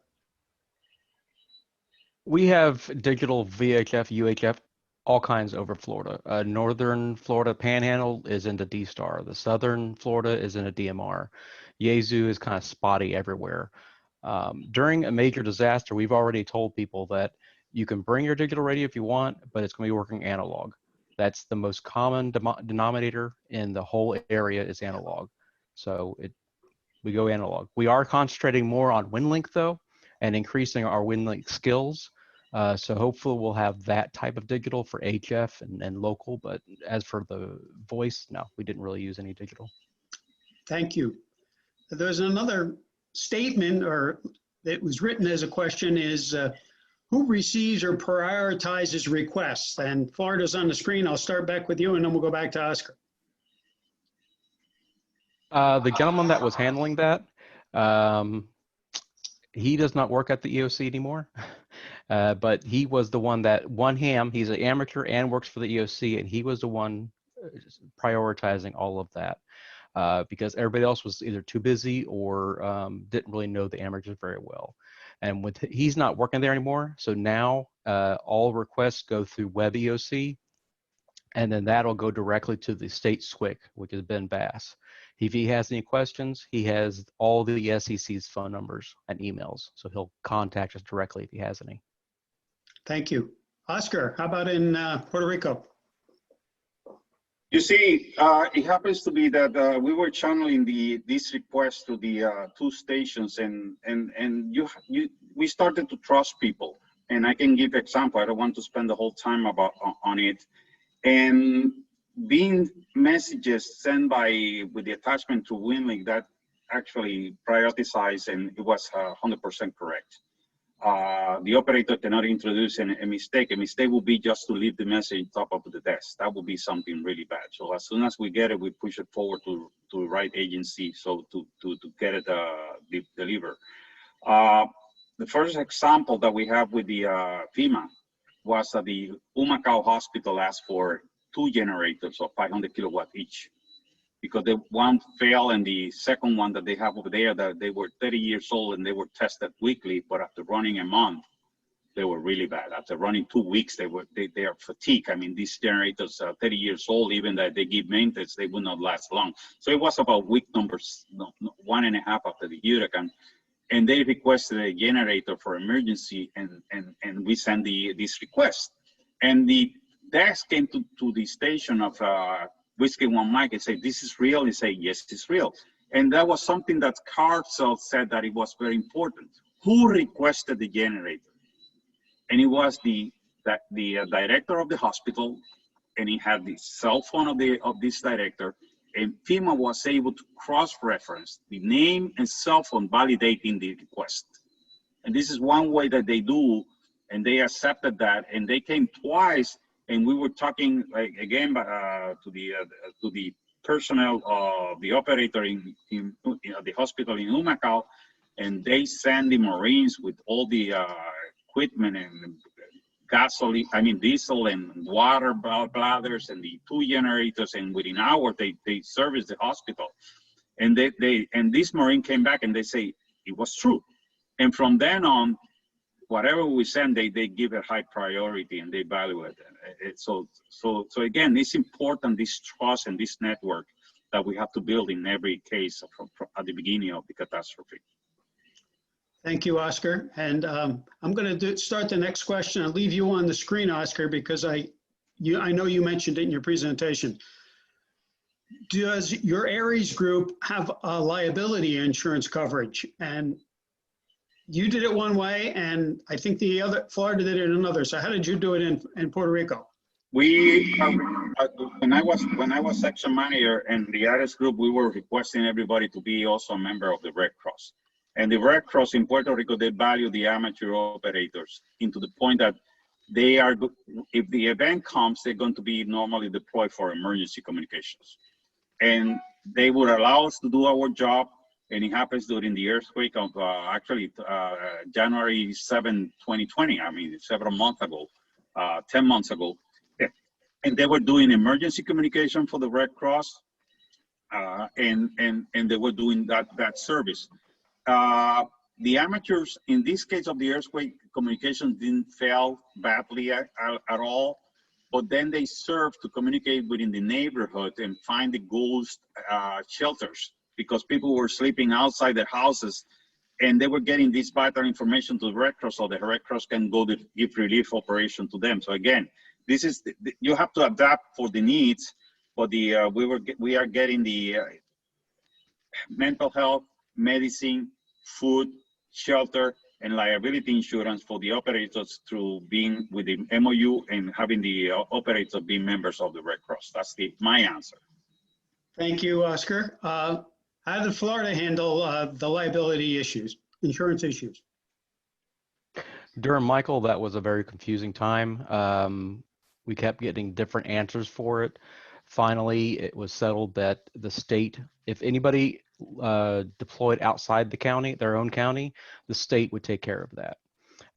We have digital VHF, UHF, all kinds over Florida. Northern Florida Panhandle is into D-Star. The Southern Florida is in a DMR. Yazoo is kind of spotty everywhere. During a major disaster, we've already told people that you can bring your digital radio if you want, but it's going to be working analog. That's the most common denominator in the whole area is analog. So we go analog. We are concentrating more on WinLink though, and increasing our WinLink skills. So hopefully we'll have that type of digital for HF and local, but as for the voice, no, we didn't really use any digital. Thank you. There's another statement or that was written as a question is who receives or prioritizes requests? And Florida's on the screen. I'll start back with you and then we'll go back to Oscar. The gentleman that was handling that, he does not work at the EOC anymore, but he was the one that won him. He's an amateur and works for the EOC, and he was the one prioritizing all of that because everybody else was either too busy or didn't really know the amateurs very well. And he's not working there anymore, so now all requests go through Web EOC, and then that'll go directly to the state SWIC, which is Ben Bass. If he has any questions, he has all the SEC's phone numbers and emails, so he'll contact us directly if he has any. Thank you. Oscar, how about in Puerto Rico? You see, it happens to be that we were channeling this request to the two stations, and we started to trust people. And I can give example. I don't want to spend the whole time on it. And being messages sent with the attachment to WinLink that actually prioritized, and it was 100% correct. The operator cannot introduce a mistake. A mistake will be just to leave the message top of the desk. That would be something really bad. So as soon as we get it, we push it forward to the right agency so to get it delivered. The first example that we have with the FEMA was that the Humacao Hospital asked for 2 generators of 500 kilowatt each, because the one failed and the second one that they have over there, that they were 30 years old and they were tested weekly, but after running a month, they were really bad. After running 2 weeks, they are fatigued. I mean, these generators are 30 years old, even that they give maintenance, they will not last long. So it was about week number 1.5 after the hurricane, and they requested a generator for emergency, and we sent this request. And the desk came to the station of Whiskey 1 mic and said, "This is real?" He said, "Yes, it's real." And that was something that Carcel said that it was very important. Who requested the generator? And it was the director of the hospital, and he had the cell phone of this director, and FEMA was able to cross-reference the name and cell phone validating the request. And this is one way that they do, and they accepted that, and they came twice. And we were talking again to the personnel of the operator in the hospital in Humacao, and they send the Marines with all the equipment and gasoline, diesel and water bladders and the 2 generators, and within an hour they service the hospital. And this Marine came back and they say it was true. And from then on, whatever we send, they give it high priority and they value it. So again, it's important, this trust and this network that we have to build in every case at the beginning of the catastrophe. Thank you, Oscar. And I'm going to start the next question. I'll leave you on the screen, Oscar, because I know you mentioned it in your presentation. Does your Aries group have a liability insurance coverage? And you did it one way, and I think the other, Florida did it another. So how did you do it in Puerto Rico? We, when I was section manager and the artist group, we were requesting everybody to be also a member of the Red Cross. And the Red Cross in Puerto Rico, they value the amateur operators into the point that they are, if the event comes, they're going to be normally deployed for emergency communications. And they would allow us to do our job. And it happens during the earthquake of January 7, 2020. I mean, several months ago, 10 months ago. And they were doing emergency communication for the Red Cross, and they were doing that service. The amateurs, in this case of the earthquake, communication didn't fail badly at all, but then they served to communicate within the neighborhood and find the ghost shelters, because people were sleeping outside their houses, and they were getting this vital information to the Red Cross, so the Red Cross can go to give relief operation to them. So again, this is you have to adapt for the needs, but we are getting the mental health, medicine, food, shelter, and liability insurance for the operators through being with the MOU and having the operators being members of the Red Cross. That's my answer. Thank you, Oscar. How did Florida handle the liability issues, insurance issues? During Michael, that was a very confusing time. We kept getting different answers for it. Finally, it was settled that the state, if anybody deployed outside the county, their own county, the state would take care of that.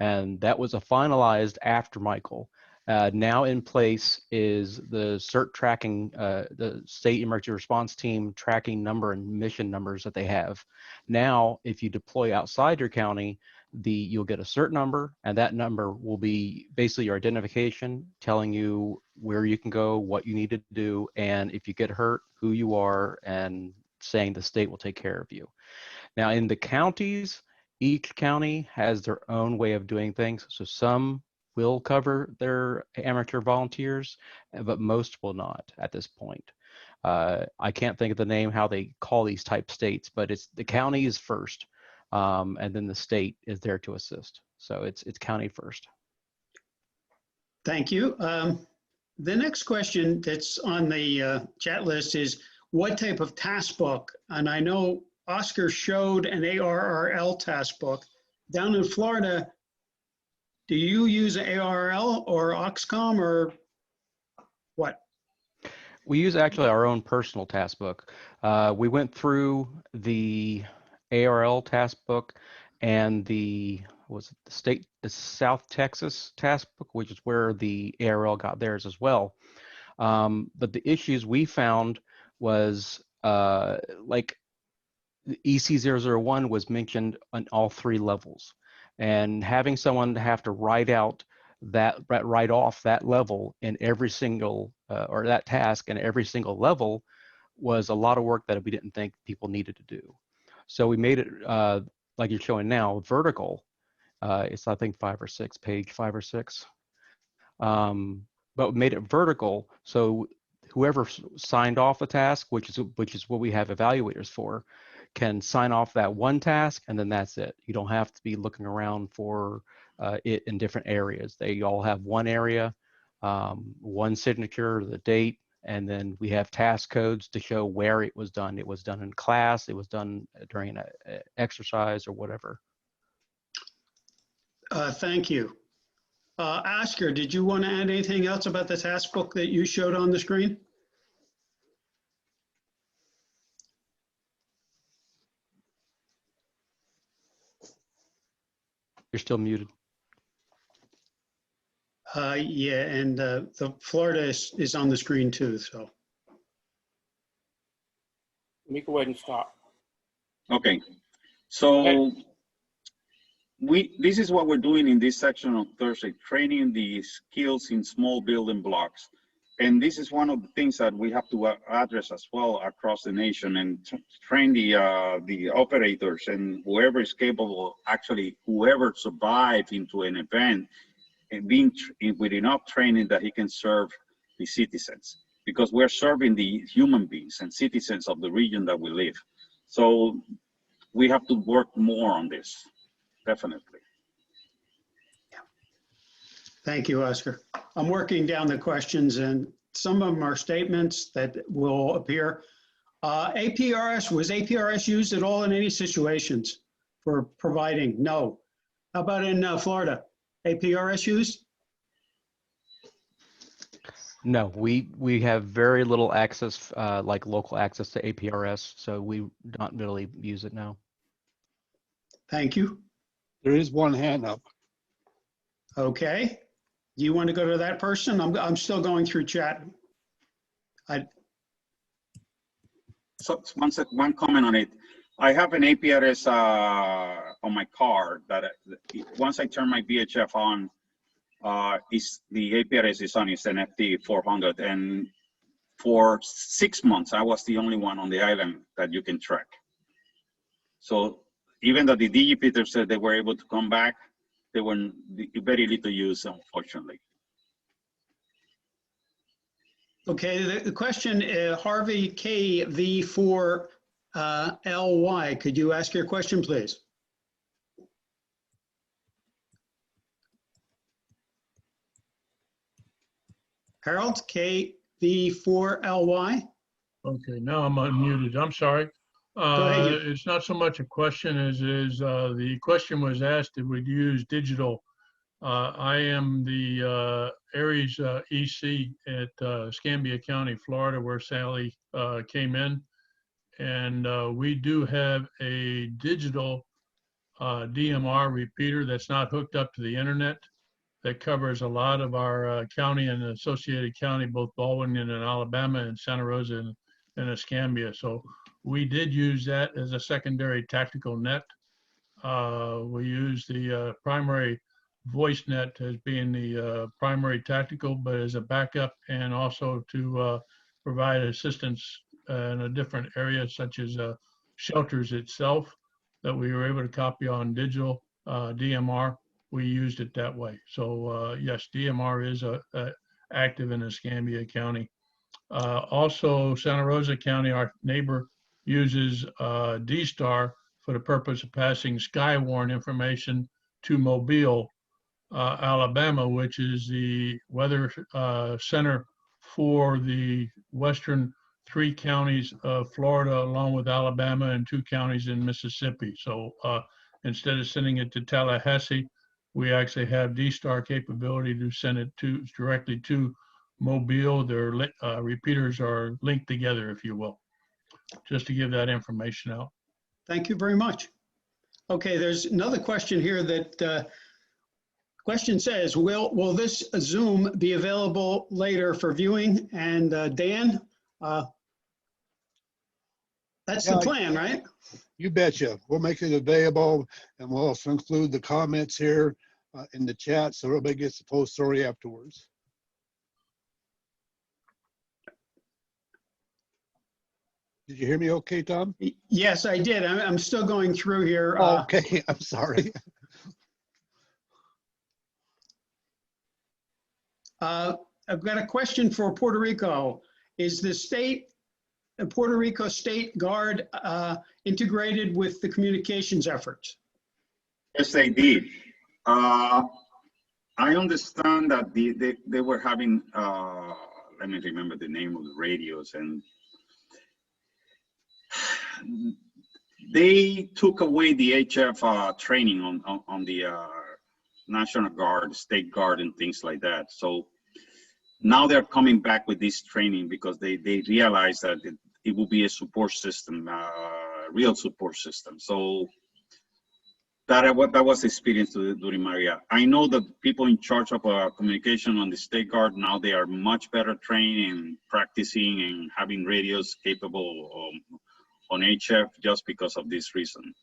And that was finalized after Michael. Now in place is the CERT tracking, the state emergency response team tracking number and mission numbers that they have. Now, if you deploy outside your county, you'll get a CERT number, and that number will be basically your identification, telling you where you can go, what you need to do, and if you get hurt, who you are, and saying the state will take care of you. Now in the counties, each county has their own way of doing things. So some will cover their amateur volunteers, but most will not at this point. I can't think of the name, how they call these type states, but it's the county is first. And then the state is there to assist. So it's county first. Thank you. The next question that's on the chat list is what type of task book? And I know Oscar showed an ARRL task book. Down in Florida, do you use ARRL or Oxcom or what? We use actually our own personal task book. We went through the ARL task book and the South Texas task book, which is where the ARL got theirs as well. But the issues we found was like the EC001 was mentioned on all three levels, and having someone have to write off that level in every single or that task in every single level was a lot of work that we didn't think people needed to do. So we made it like you're showing now, vertical. It's I think page 5 or 6. But we made it vertical, so whoever signed off the task, which is what we have evaluators for, can sign off that one task, and then that's it. You don't have to be looking around for it in different areas. They all have one area, one signature, the date, and then we have task codes to show where it was done. It was done in class, it was done during an exercise or whatever. Thank you. Oscar, did you want to add anything else about the task book that you showed on the screen? You're still muted. Yeah, and the Florida is on the screen too, so. Let me go ahead and stop. Okay, so this is what we're doing in this section on Thursday, training the skills in small building blocks. And this is one of the things that we have to address as well across the nation, and train the operators and whoever is capable, actually whoever survived into an event, and being with enough training that he can serve the citizens, because we're serving the human beings and citizens of the region that we live. So we have to work more on this. definitely. Thank you, Oscar. I'm working down the questions, and some of them are statements that will appear. Was APRS used at all in any situations for providing? No. How about in Florida? APRS used? No, we have very little access, like local access to APRS, so we don't really use it now. Thank you. There is one hand up. Okay. Do you want to go to that person? I'm still going through chat. So one comment on it. I have an APRS on my car that once I turn my VHF on, the APRS is on. It's an FT400, and for 6 months I was the only one on the island that you can track. So even though the DigiPeter said they were able to come back, they were very little use, unfortunately. Okay, the question, Harvey KV4LY, could you ask your question, please? Harold, KV4LY? Okay, now I'm unmuted. I'm sorry. ahead. It's not so much a question as the question was asked if we'd use digital. I am the Aries EC at Escambia County, Florida, where Sally came in. And we do have a digital DMR repeater that's not hooked up to the internet that covers a lot of our county and associated county, both Baldwin and Alabama and Santa Rosa and Escambia. So we did use that as a secondary tactical net. We use the primary voice net as being the primary tactical, but as a backup and also to provide assistance in a different area such as shelters itself that we were able to copy on digital DMR. We used it that way. So yes, DMR is active in Escambia County. Also, Santa Rosa County, our neighbor, uses D-Star for the purpose of passing Skywarn information to Mobile, Alabama, which is the weather center for the western 3 counties of Florida, along with Alabama and 2 counties in Mississippi. So instead of sending it to Tallahassee, we actually have D-Star capability to send it directly to Mobile. Their repeaters are linked together, if you will, just to give that information out. Thank you very much. Okay, there's another question here that question says, will this Zoom be available later for viewing? And Dan, that's the plan, right? You betcha. We'll make it available, and we'll also include the comments here in the chat so everybody gets the full story afterwards. Did you hear me okay, Tom? Yes, I did. I'm still going through here. Okay, I'm sorry. I've got a question for Puerto Rico. Is the Puerto Rico State Guard integrated with the communications efforts? Yes, they did. I understand that they were having, let me remember the name of the radios, and they took away the HF training on the National Guard, State Guard, and things like that. So now they're coming back with this training because they realize that it will be a support system, real support system. So that was the experience during Maria. I know that people in charge of communication on the State Guard, now they are much better trained and practicing and having radios capable on HF just because of this reason,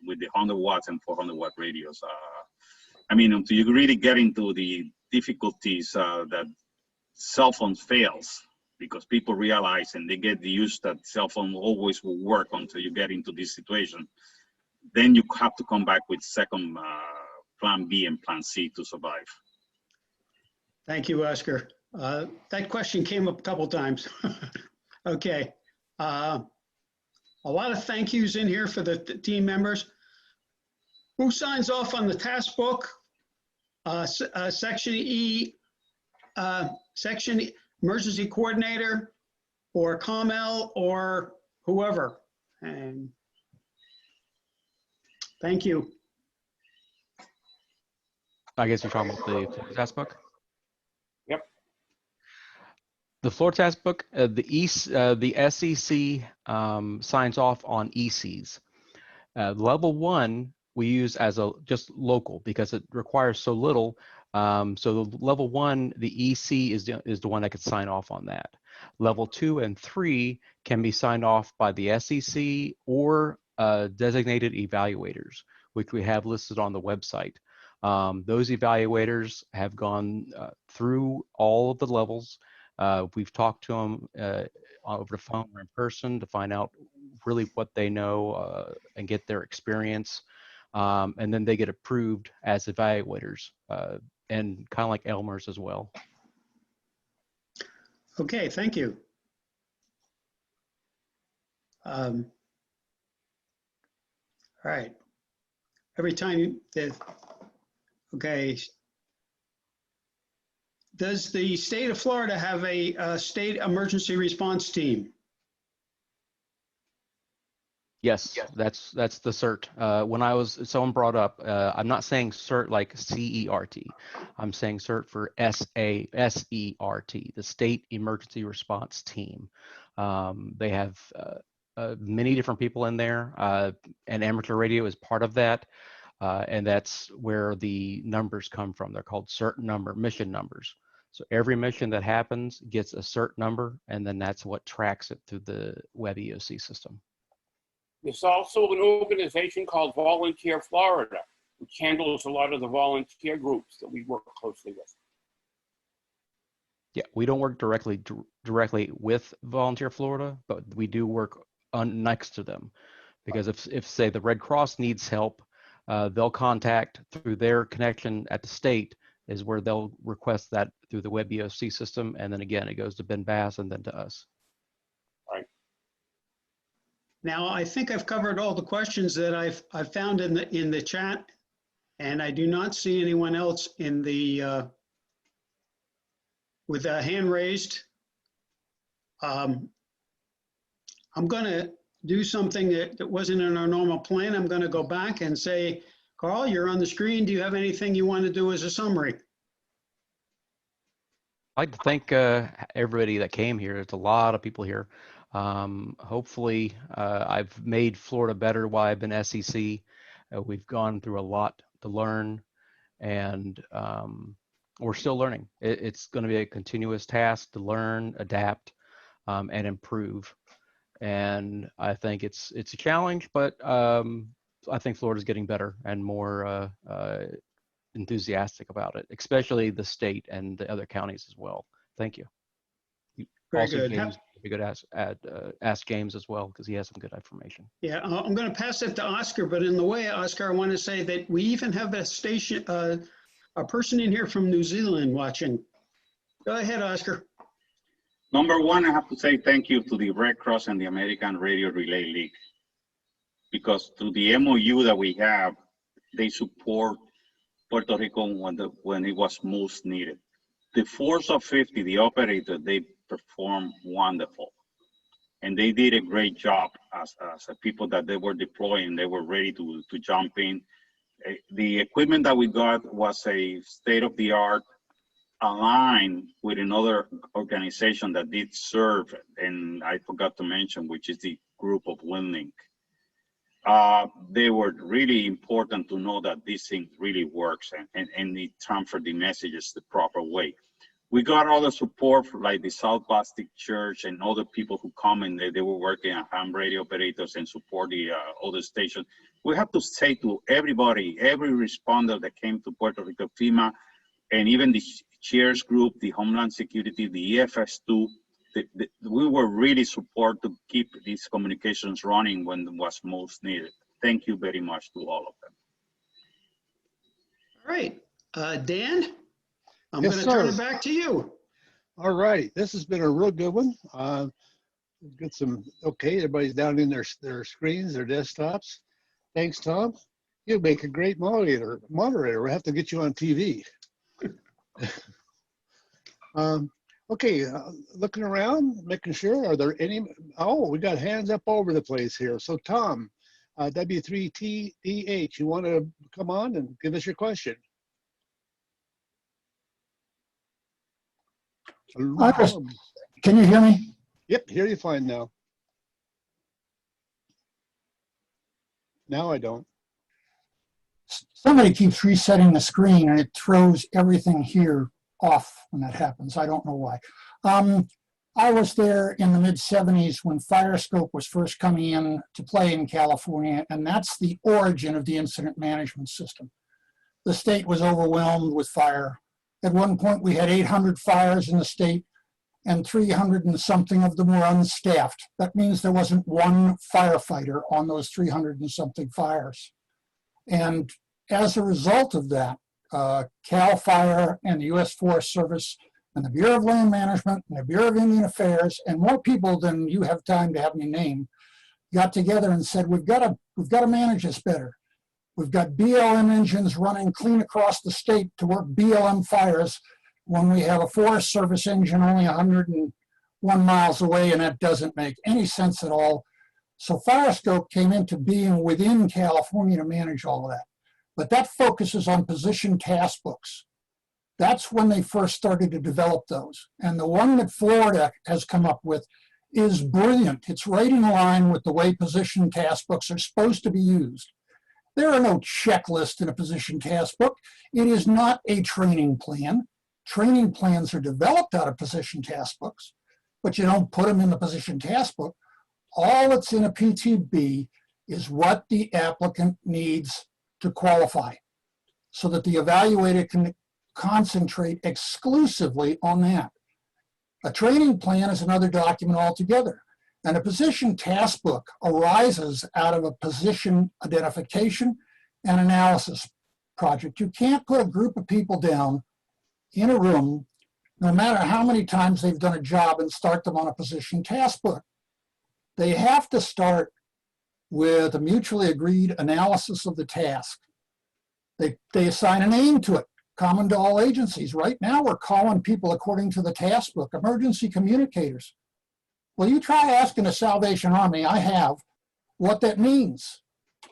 with the 100 watts and 400 watt radios. I mean, until you really get into the difficulties that cell phone fails, because people realize and they get used that cell phone always will work until you get into this situation. Then you have to come back with second plan B and plan C to survive. Thank you, Oscar. That question came up a couple times. Okay. A lot of thank yous in here for the team members. Who signs off on the task book? Section E, section emergency coordinator, or COMEL, or whoever. And thank you. I guess you're talking about the Florida task book? Yep. The Florida task book, the SEC signs off on ECs. Level 1 we use as just local because it requires so little. So the level 1, the EC is the one that could sign off on that. Level 2 and 3 can be signed off by the SEC or designated evaluators, which we have listed on the website. Those evaluators have gone through all of the levels. We've talked to them over the phone or in person to find out really what they know and get their experience. And then they get approved as evaluators and kind of like Elmer's as well. Okay, thank you. All right. Every time okay. Does the state of Florida have a state emergency response team? Yes, that's the CERT. When someone brought up, I'm not saying CERT like CERT. I'm saying CERT for SERT, the State Emergency Response Team. They have many different people in there, and amateur radio is part of that, and that's where the numbers come from. They're called CERT mission numbers. So every mission that happens gets a CERT number, and then that's what tracks it through the web EOC system. There's also an organization called Volunteer Florida, which handles a lot of the volunteer groups that we work closely with. Yeah, we don't work directly with Volunteer Florida, but we do work next to them, because if say the Red Cross needs help, they'll contact through their connection at the state is where they'll request that through the web EOC system, and then again it goes to Ben Bass and then to us. Right. Now, I think I've covered all the questions that I've found in the chat, and I do not see anyone else in the with a hand raised. I'm going to do something that wasn't in our normal plan. I'm going to go back and say, Carl, you're on the screen. Do you have anything you want to do as a summary? I'd like to thank everybody that came here. There's a lot of people here. Hopefully, I've made Florida better while I've been SEC. We've gone through a lot to learn, and we're still learning. It's going to be a continuous task to learn, adapt, and improve. And I think it's a challenge, but I think Florida's getting better and more enthusiastic about it, especially the state and the other counties as well. Thank you. Very also, good. James, be good to ask James as well, because he has some good information. Yeah, I'm going to pass it to Oscar, but in the way, Oscar, I want to say that we even have a station, a person in here from New Zealand watching. Go ahead, Oscar. Number one, I have to say thank you to the Red Cross and the American Radio Relay League, because through the MOU that we have, they support Puerto Rico when it was most needed. The Force of 50, the operator, they performed wonderful. And they did a great job as people that they were deploying. They were ready to jump in. The equipment that we got was a state-of-the-art, aligned with another organization that did serve, and I forgot to mention, which is the group of WinLink. They were really important to know that this thing really works and it transferred the messages the proper way. We got all the support for like the South Bostic Church and other people who come and they were working at ham radio operators and support the other stations. We have to say to everybody, every responder that came to Puerto Rico, FEMA, and even the CHEERS group, the Homeland Security, the EFS2, we were really support to keep these communications running when it was most needed. Thank you very much to all of them. All right, Dan, I'm Yes, going to turn sir. it back to you. All right, this has been a real good one. Get some, okay, everybody's down in their screens, their desktops. Thanks, Tom. You make a great moderator. We'll have to get you on TV. Okay, looking around, making sure, are there any, oh, we got hands up all over the place here. So Tom, W3TDH, you want to come on and give us your question? Can you hear me? Yep, hear you fine now. Now I don't. Somebody keeps resetting the screen and it throws everything here off when that happens. I don't know why. I was there in the mid-70s when FireScope was first coming in to play in California, and that's the origin of the incident management system. The state was overwhelmed with fire. At one point, we had 800 fires in the state, and 300 and something of them were unstaffed. That means there wasn't one firefighter on those 300 and something fires. And as a result of that, CAL FIRE and the U.S. Forest Service and the Bureau of Land Management and the Bureau of Indian Affairs and more people than you have time to have me name got together and said, we've got to manage this better. We've got BLM engines running clean across the state to work BLM fires when we have a Forest Service engine only 101 miles away, and that doesn't make any sense at all. So FireScope came into being within California to manage all of that. But that focuses on position task books. That's when they first started to develop those. And the one that Florida has come up with is brilliant. It's right in line with the way position task books are supposed to be used. There are no checklists in a position task book. It is not a training plan. Training plans are developed out of position task books, but you don't put them in the position task book. All that's in a PTB is what the applicant needs to qualify so that the evaluator can concentrate exclusively on that. A training plan is another document altogether. And a position task book arises out of a position identification and analysis project. You can't put a group of people down in a room, no matter how many times they've done a job, and start them on a position task book. They have to start with a mutually agreed analysis of the task. They assign a name to it, common to all agencies. Right now, we're calling people according to the task book, emergency communicators. Well, you try asking the Salvation Army, I have, what that means.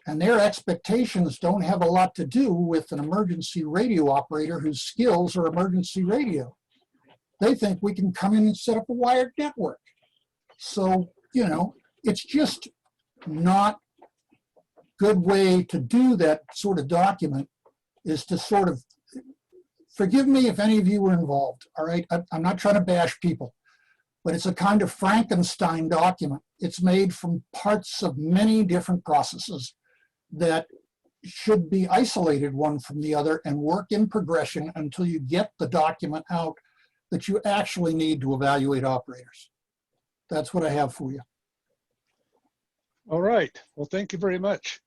And their expectations don't have a lot to do with an emergency radio operator whose skills are emergency radio. They think we can come in and set up a wired network. So, you know, it's just not a good way to do that sort of document is to sort of, forgive me if any of you were involved, all right? I'm not trying to bash people, but it's a kind of Frankenstein document. It's made from parts of many different processes that should be isolated one from the other and work in progression until you get the document out that you actually need to evaluate operators. That's what I have for you. All right. Well, thank you very much.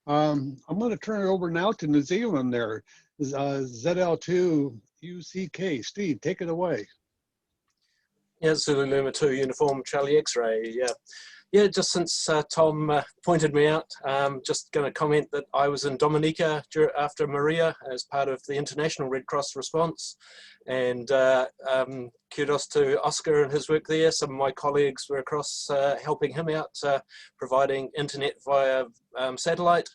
I'm going to turn it over now to New Zealand there. ZL2 UCK. Steve, take it away. Yeah, Zulu Lima 2 Uniform Charlie X-Ray. Yeah, just since Tom pointed me out, just going to comment that I was in Dominica after Maria as part of the International Red Cross response. And kudos to Oscar and his work there. Some of my colleagues were across helping him out, providing internet via satellite.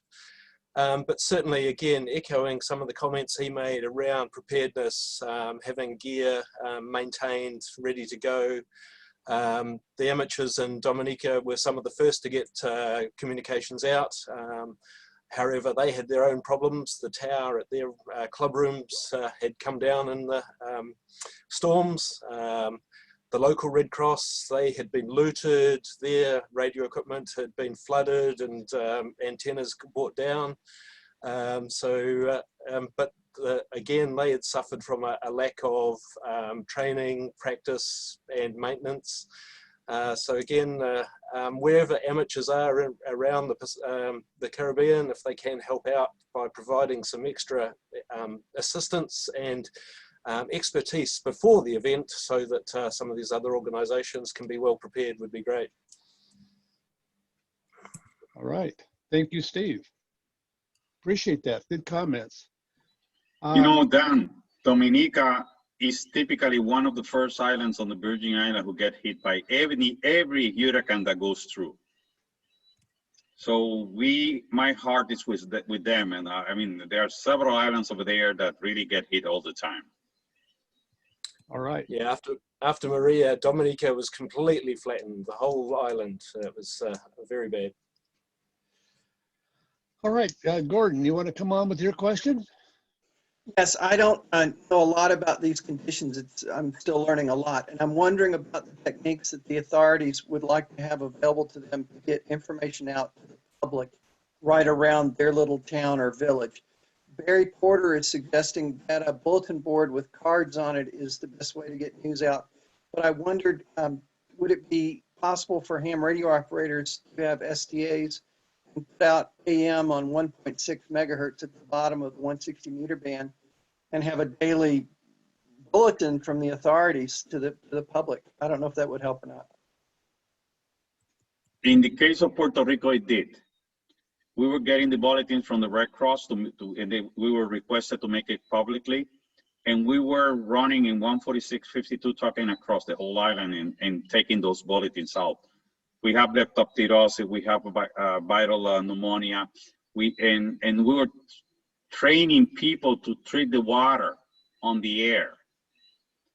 But certainly, again, echoing some of the comments he made around preparedness, having gear maintained, ready to go. The amateurs in Dominica were some of the first to get communications out. However, they had their own problems. The tower at their club rooms had come down in the storms. The local Red Cross, they had been looted. Their radio equipment had been flooded and antennas brought down. But again, they had suffered from a lack of training, practice, and maintenance. So again, wherever amateurs are around the Caribbean, if they can help out by providing some extra assistance and expertise before the event so that some of these other organizations can be well prepared would be great. All right. Thank you, Steve. Appreciate that. Good comments. You know, Dan, Dominica is typically one of the first islands on the Virgin Islands who get hit by every hurricane that goes through. So my heart is with them, and I mean, there are several islands over there that really get hit all the time. All right. Yeah, after Maria, Dominica was completely flattened, the whole island. It was very bad. All right, Gordon, you want to come on with your question? Yes, I don't know a lot about these conditions. I'm still learning a lot, and I'm wondering about the techniques that the authorities would like to have available to them to get information out to the public right around their little town or village. Barry Porter is suggesting that a bulletin board with cards on it is the best way to get news out. But I wondered, would it be possible for ham radio operators to have SDAs and put out AM on 1.6 megahertz at the bottom of the 160 meter band and have a daily bulletin from the authorities to the public? I don't know if that would help or not. In the case of Puerto Rico, it did. We were getting the bulletins from the Red Cross, we were requested to make it publicly, and we were running in 146.52 trucking across the whole island and taking those bulletins out. We have leptopterosis, we have viral pneumonia, and we were training people to treat the water on the air,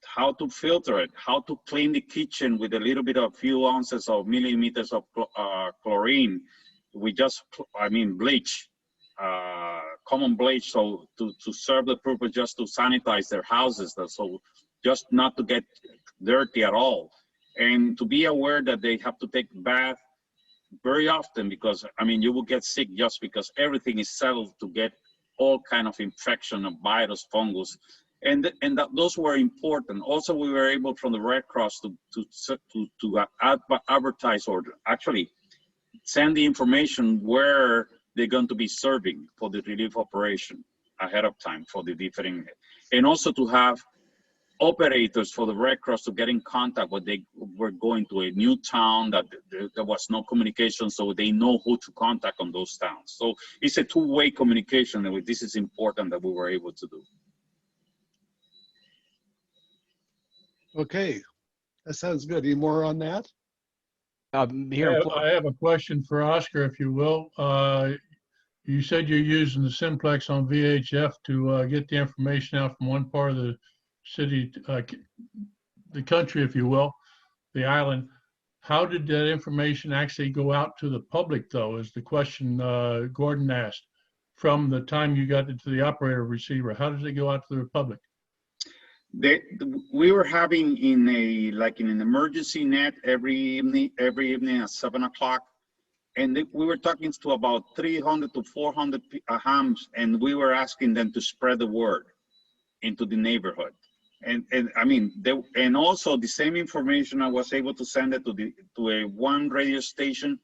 how to filter it, how to clean the kitchen with a little bit of few ounces of millimeters of chlorine. We just, bleach, common bleach, so to serve the purpose just to sanitize their houses, so just not to get dirty at all. And to be aware that they have to take bath very often, because, you will get sick just because everything is settled to get all kind of infection of virus, fungus. And those were important. Also, we were able from the Red Cross to advertise, or actually send the information where they're going to be serving for the relief operation ahead of time for the different, and also to have operators for the Red Cross to get in contact when they were going to a new town that there was no communication, so they know who to contact on those towns. So it's a two-way communication, and this is important that we were able to do. Okay, that sounds good. Any more on that? Here in Florida, I have a question for Oscar, if you will. You said you're using the simplex on VHF to get the information out from one part of the city, the country, if you will, the island. How did that information actually go out to the public, though, is the question Gordon asked. From the time you got it to the operator receiver, how does it go out to the public? We were having in an emergency net every evening at 7 o'clock, and we were talking to about 300 to 400 hams, and we were asking them to spread the word into the neighborhood. And also the same information I was able to send it to a one radio station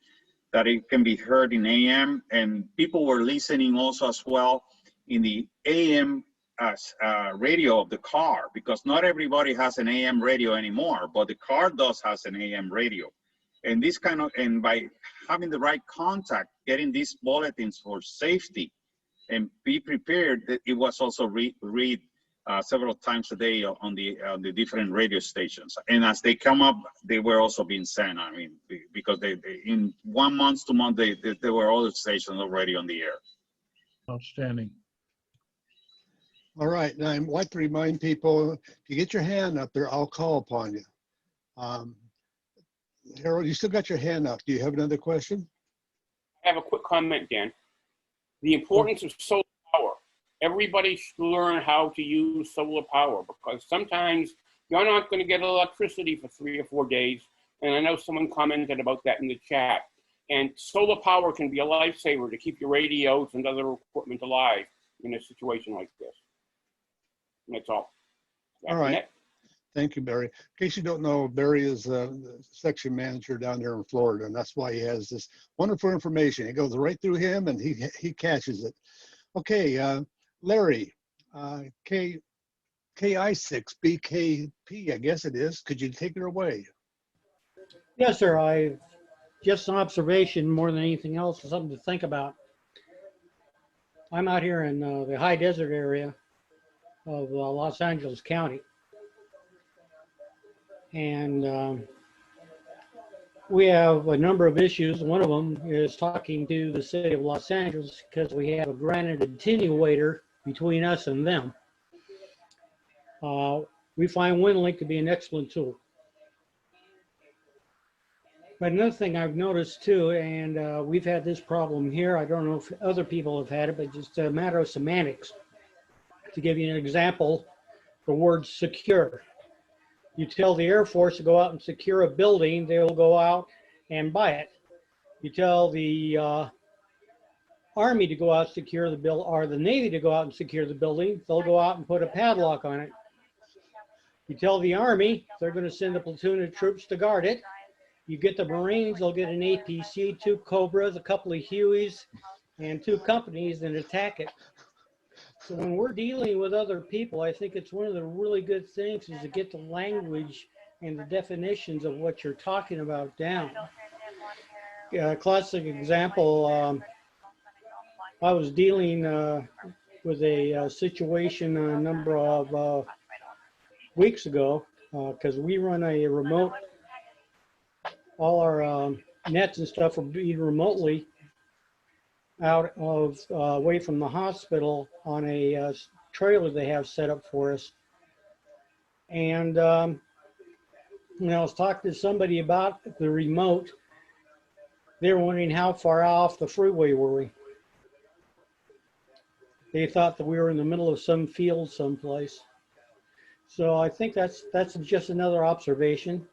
that it can be heard in AM, and people were listening also as well in the AM radio of the car, because not everybody has an AM radio anymore, but the car does has an AM radio. And and by having the right contact, getting these bulletins for safety and be prepared, that it was also read several times a day on the different radio stations. And as they come up, they were also being sent, because they in 1 month, 2 months, there were other stations already on the air. Outstanding. All right, and I'd like to remind people, if you get your hand up there, I'll call upon you. Harold, you still got your hand up. Do you have another question? I have a quick comment, Dan. The importance of solar power. Everybody should learn how to use solar power, because sometimes you're not going to get electricity for 3 or 4 days. And I know someone commented about that in the chat. And solar power can be a lifesaver to keep your radios and other equipment alive in a situation like this. And that's all. All right. Thank you, Barry. In case you don't know, Barry is the section manager down there in Florida, and that's why he has this wonderful information. It goes right through him, and he catches it. Okay, Larry, KI6BKP, I guess it is. Could you take it away? Yes, sir. Just an observation more than anything else, something to think about. I'm out here in the high desert area of Los Angeles County. And we have a number of issues. One of them is talking to the city of Los Angeles because we have a granite attenuator between us and them. We find WinLink to be an excellent tool. But another thing I've noticed too, and we've had this problem here, I don't know if other people have had it, but just a matter of semantics. To give you an example, the word secure. You tell the Air Force to go out and secure a building, they'll go out and buy it. You tell the Army to go out and secure the building, or the Navy to go out and secure the building, they'll go out and put a padlock on it. You tell the Army they're going to send a platoon of troops to guard it. You get the Marines, they'll get an APC, 2 Cobras, a couple of Hueys, and 2 companies and attack it. So when we're dealing with other people, I think it's one of the really good things is to get the language and the definitions of what you're talking about down. Classic example, I was dealing with a situation a number of weeks ago because we run a remote, all our nets and stuff are being remotely out of away from the hospital on a trailer they have set up for us. And when I was talking to somebody about the remote, they were wondering how far off the freeway were we. They thought that we were in the middle of some field someplace. So I think that's just another observation.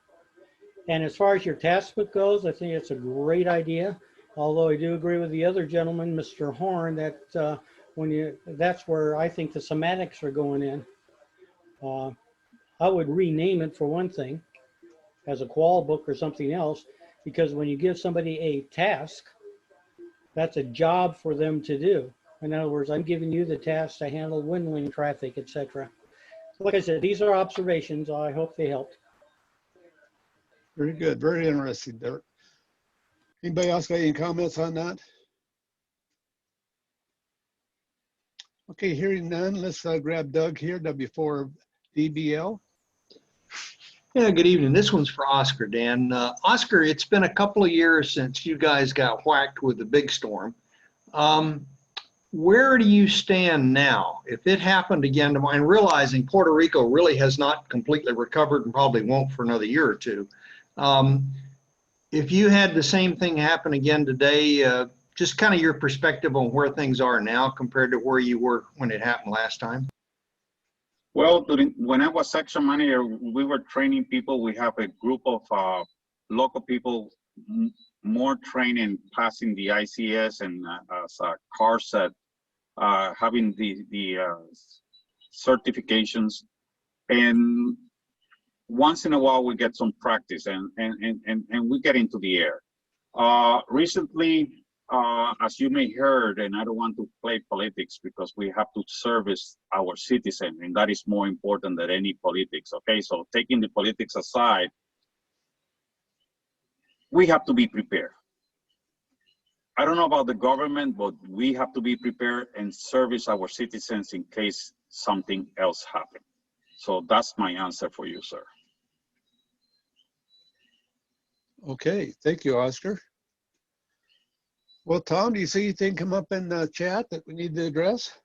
And as far as your task book goes, I think it's a great idea. Although I do agree with the other gentleman, Mr. Horn, that that's where I think the semantics are going in. I would rename it for one thing as a qual book or something else, because when you give somebody a task, that's a job for them to do. In other words, I'm giving you the task to handle WinLink traffic, etc. Like I said, these are observations. I hope they helped. Very good. Very interesting there. Anybody else got any comments on that? Okay, hearing none, let's grab Doug here, W4DBL. Yeah, good evening. This one's for Oscar, Dan. Oscar, it's been a couple of years since you guys got whacked with the big storm. Where do you stand now? If it happened again tomorrow, and realizing Puerto Rico really has not completely recovered and probably won't for another year or two. If you had the same thing happen again today, just kind of your perspective on where things are now compared to where you were when it happened last time. Well, when I was section manager, we were training people. We have a group of local people, more training, passing the ICS and as a car set, having the certifications. And once in a while, we get some practice and we get into the air. Recently, as you may heard, and I don't want to play politics because we have to service our citizens, and that is more important than any politics, okay? So taking the politics aside, we have to be prepared. I don't know about the government, but we have to be prepared and service our citizens in case something else happens. So that's my answer for you, sir. Okay, thank you, Oscar. Well, Tom, do you see anything come up in the chat that we need to address?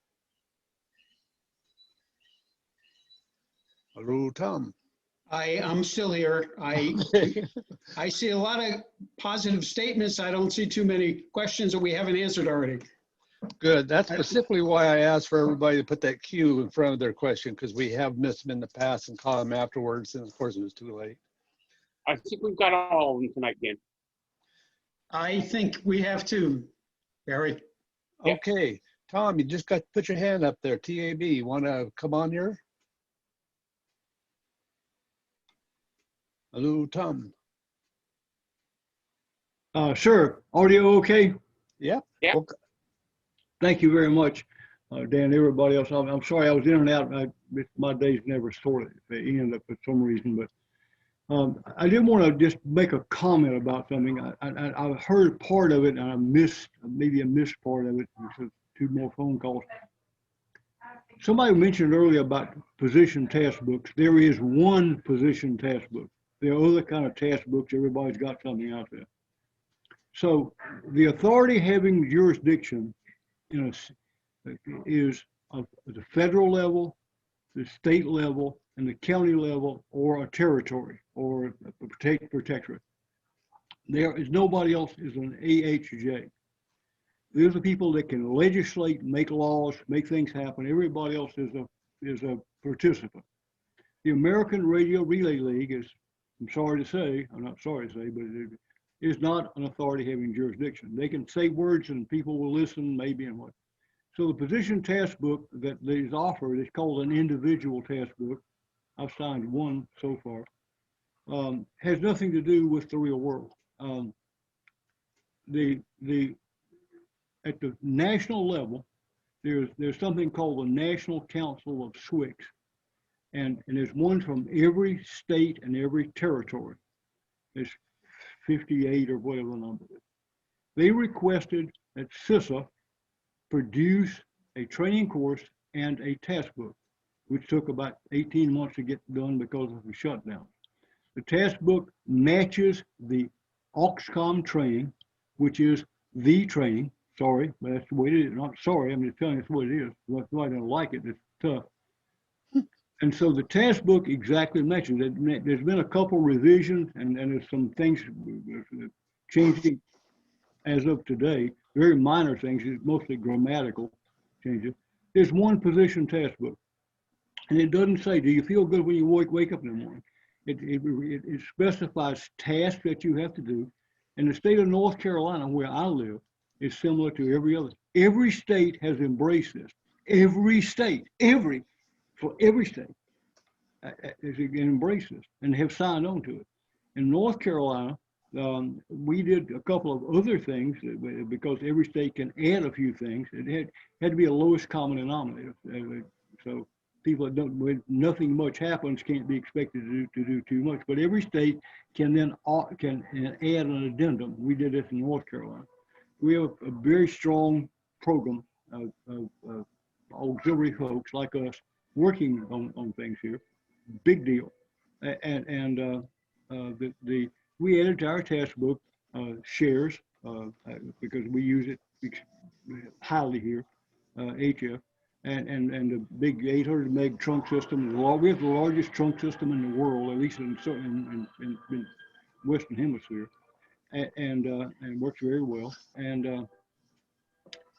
Hello, Tom. I'm still here. I see a lot of positive statements. I don't see too many questions that we haven't answered already. Good. That's specifically why I asked for everybody to put that Q in front of their question, because we have missed them in the past and call them afterwards, and of course it was too late. I think we've got all of them tonight, Dan. I think we have to, Barry. Okay, Tom, you just got to put your hand up there. TAB, you want to come on here? Hello, Tom. Sure. Audio okay? Yeah. Yeah. Okay. Thank you very much, Dan, everybody else. I'm sorry I was in and out. My days never sort of end up for some reason, but I did want to just make a comment about something. I heard part of it and I missed, maybe a missed part of it because 2 more phone calls. Somebody mentioned earlier about position task books. There is one position task book. There are other kind of task books. Everybody's got something out there. So the authority having jurisdiction, is at the federal level, the state level, and the county level, or a territory, or a protectorate. There is nobody else is an AHJ. These are the people that can legislate, make laws, make things happen. Everybody else is a participant. The American Radio Relay League is, I'm sorry to say, I'm not sorry to say, but it is not an authority having jurisdiction. They can say words and people will listen, maybe, and what. So the position task book that is offered is called an individual task book. I've signed one so far. Has nothing to do with the real world. At the national level, there's something called the National Council of SWCS, and there's one from every state and every territory. There's 58 or whatever the number is. They requested that CISA produce a training course and a task book, which took about 18 months to get done because of the shutdown. The task book matches the Oxcom training, which is the training. Sorry, but that's the way it is. Not sorry, I'm just telling you that's what it is. If somebody doesn't like it, it's tough. And so the task book exactly matches it. There's been a couple revisions and there's some things changing as of today, very minor things, mostly grammatical changes. There's one position task book. And it doesn't say, do you feel good when you wake up in the morning? It specifies tasks that you have to do. And the state of North Carolina, where I live, is similar to every other. Every state has embraced this. Every state has embraced this and have signed on to it. In North Carolina, we did a couple of other things because every state can add a few things. It had to be a lowest common denominator. So people that don't, when nothing much happens, can't be expected to do too much. But every state can then can add an addendum. We did this in North Carolina. We have a very strong program of auxiliary folks like us working on things here. Big deal. And we added to our task book shares because we use it highly here, HF. And the big 800 meg trunk system. We have the largest trunk system in the world, at least in Western Hemisphere, and works very well. And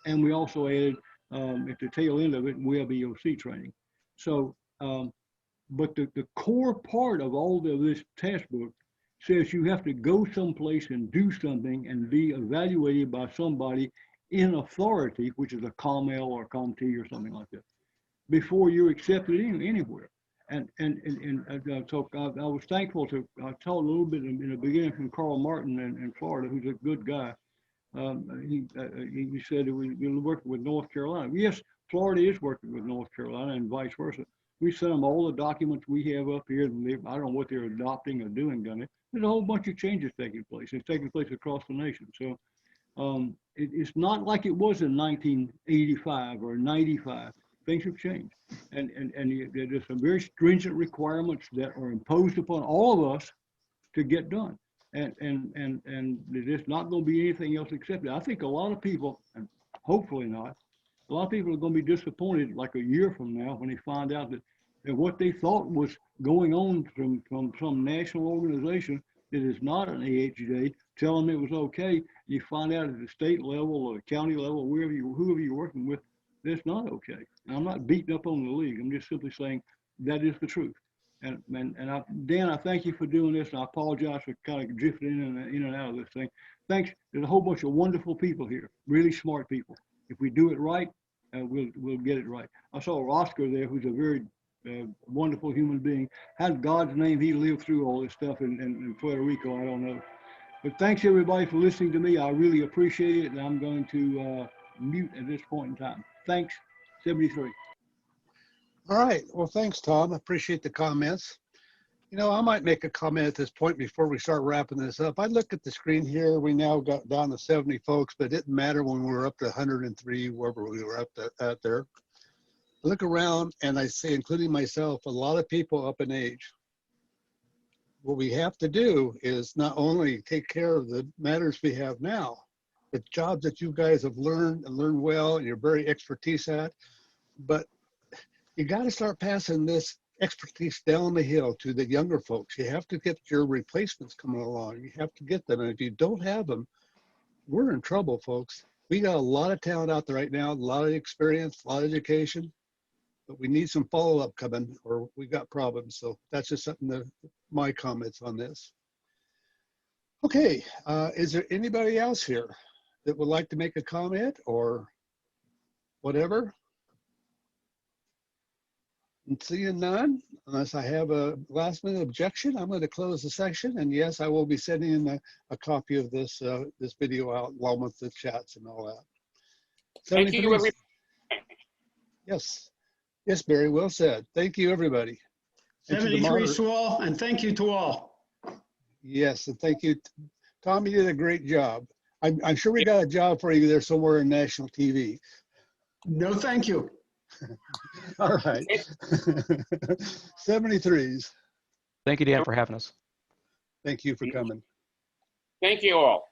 we also added at the tail end of it web EOC training. So, but the core part of all of this task book says you have to go someplace and do something and be evaluated by somebody in authority, which is a ComL or a ComT or something like that, before you're accepted anywhere. And so I was thankful to, I talked a little bit in the beginning from Carl Martin in Florida, who's a good guy. He said that we're working with North Carolina. Yes, Florida is working with North Carolina and vice versa. We sent them all the documents we have up here, and I don't know what they're adopting or doing down there. There's a whole bunch of changes taking place. It's taking place across the nation. So it's not like it was in 1985 or 95. Things have changed. And there's some very stringent requirements that are imposed upon all of us to get done. And there's not going to be anything else accepted. I think a lot of people, and hopefully not, a lot of people are going to be disappointed like a year from now when they find out that what they thought was going on from some national organization that is not an AHJ, tell them it was okay. You find out at the state level or the county level, whoever you're working with, that's not okay. And I'm not beating up on the league. I'm just simply saying that is the truth. And Dan, I thank you for doing this. And I apologize for kind of drifting in and out of this thing. Thanks. There's a whole bunch of wonderful people here, really smart people. If we do it right, we'll get it right. I saw Oscar there, who's a very wonderful human being. How in God's name he lived through all this stuff in Puerto Rico, I don't know. But thanks everybody for listening to me. I really appreciate it. And I'm going to mute at this point in time. Thanks, 73. All right. Well, thanks, Tom. I appreciate the comments. You know, I might make a comment at this point before we start wrapping this up. I look at the screen here. We now got down to 70 folks, but it didn't matter when we were up to 103, wherever we were up to, at there. I look around and I see, including myself, a lot of people up in age. What we have to do is not only take care of the matters we have now, but jobs that you guys have learned and learned well and you're very expertise at, but you got to start passing this expertise down the hill to the younger folks. You have to get your replacements coming along. You have to get them. And if you don't have them, we're in trouble, folks. We got a lot of talent out there right now, a lot of experience, a lot of education, but we need some follow-up coming or we got problems. So that's just something that my comments on this. Okay, is there anybody else here that would like to make a comment or whatever? And seeing none, unless I have a last minute objection, I'm going to close the session. And yes, I will be sending in a copy of this this video out along with the chats and all that. Thank you, everybody. Yes, yes, Barry, well said. Thank you, everybody. And to the 73 moderator- to all, and thank you to all. Yes, and thank you. Tom, you did a great job. I'm sure we got a job for you there somewhere in national TV. No, thank you. All right. 73s. Thank you, Dan, for having us. Thank you for coming. Thank you all.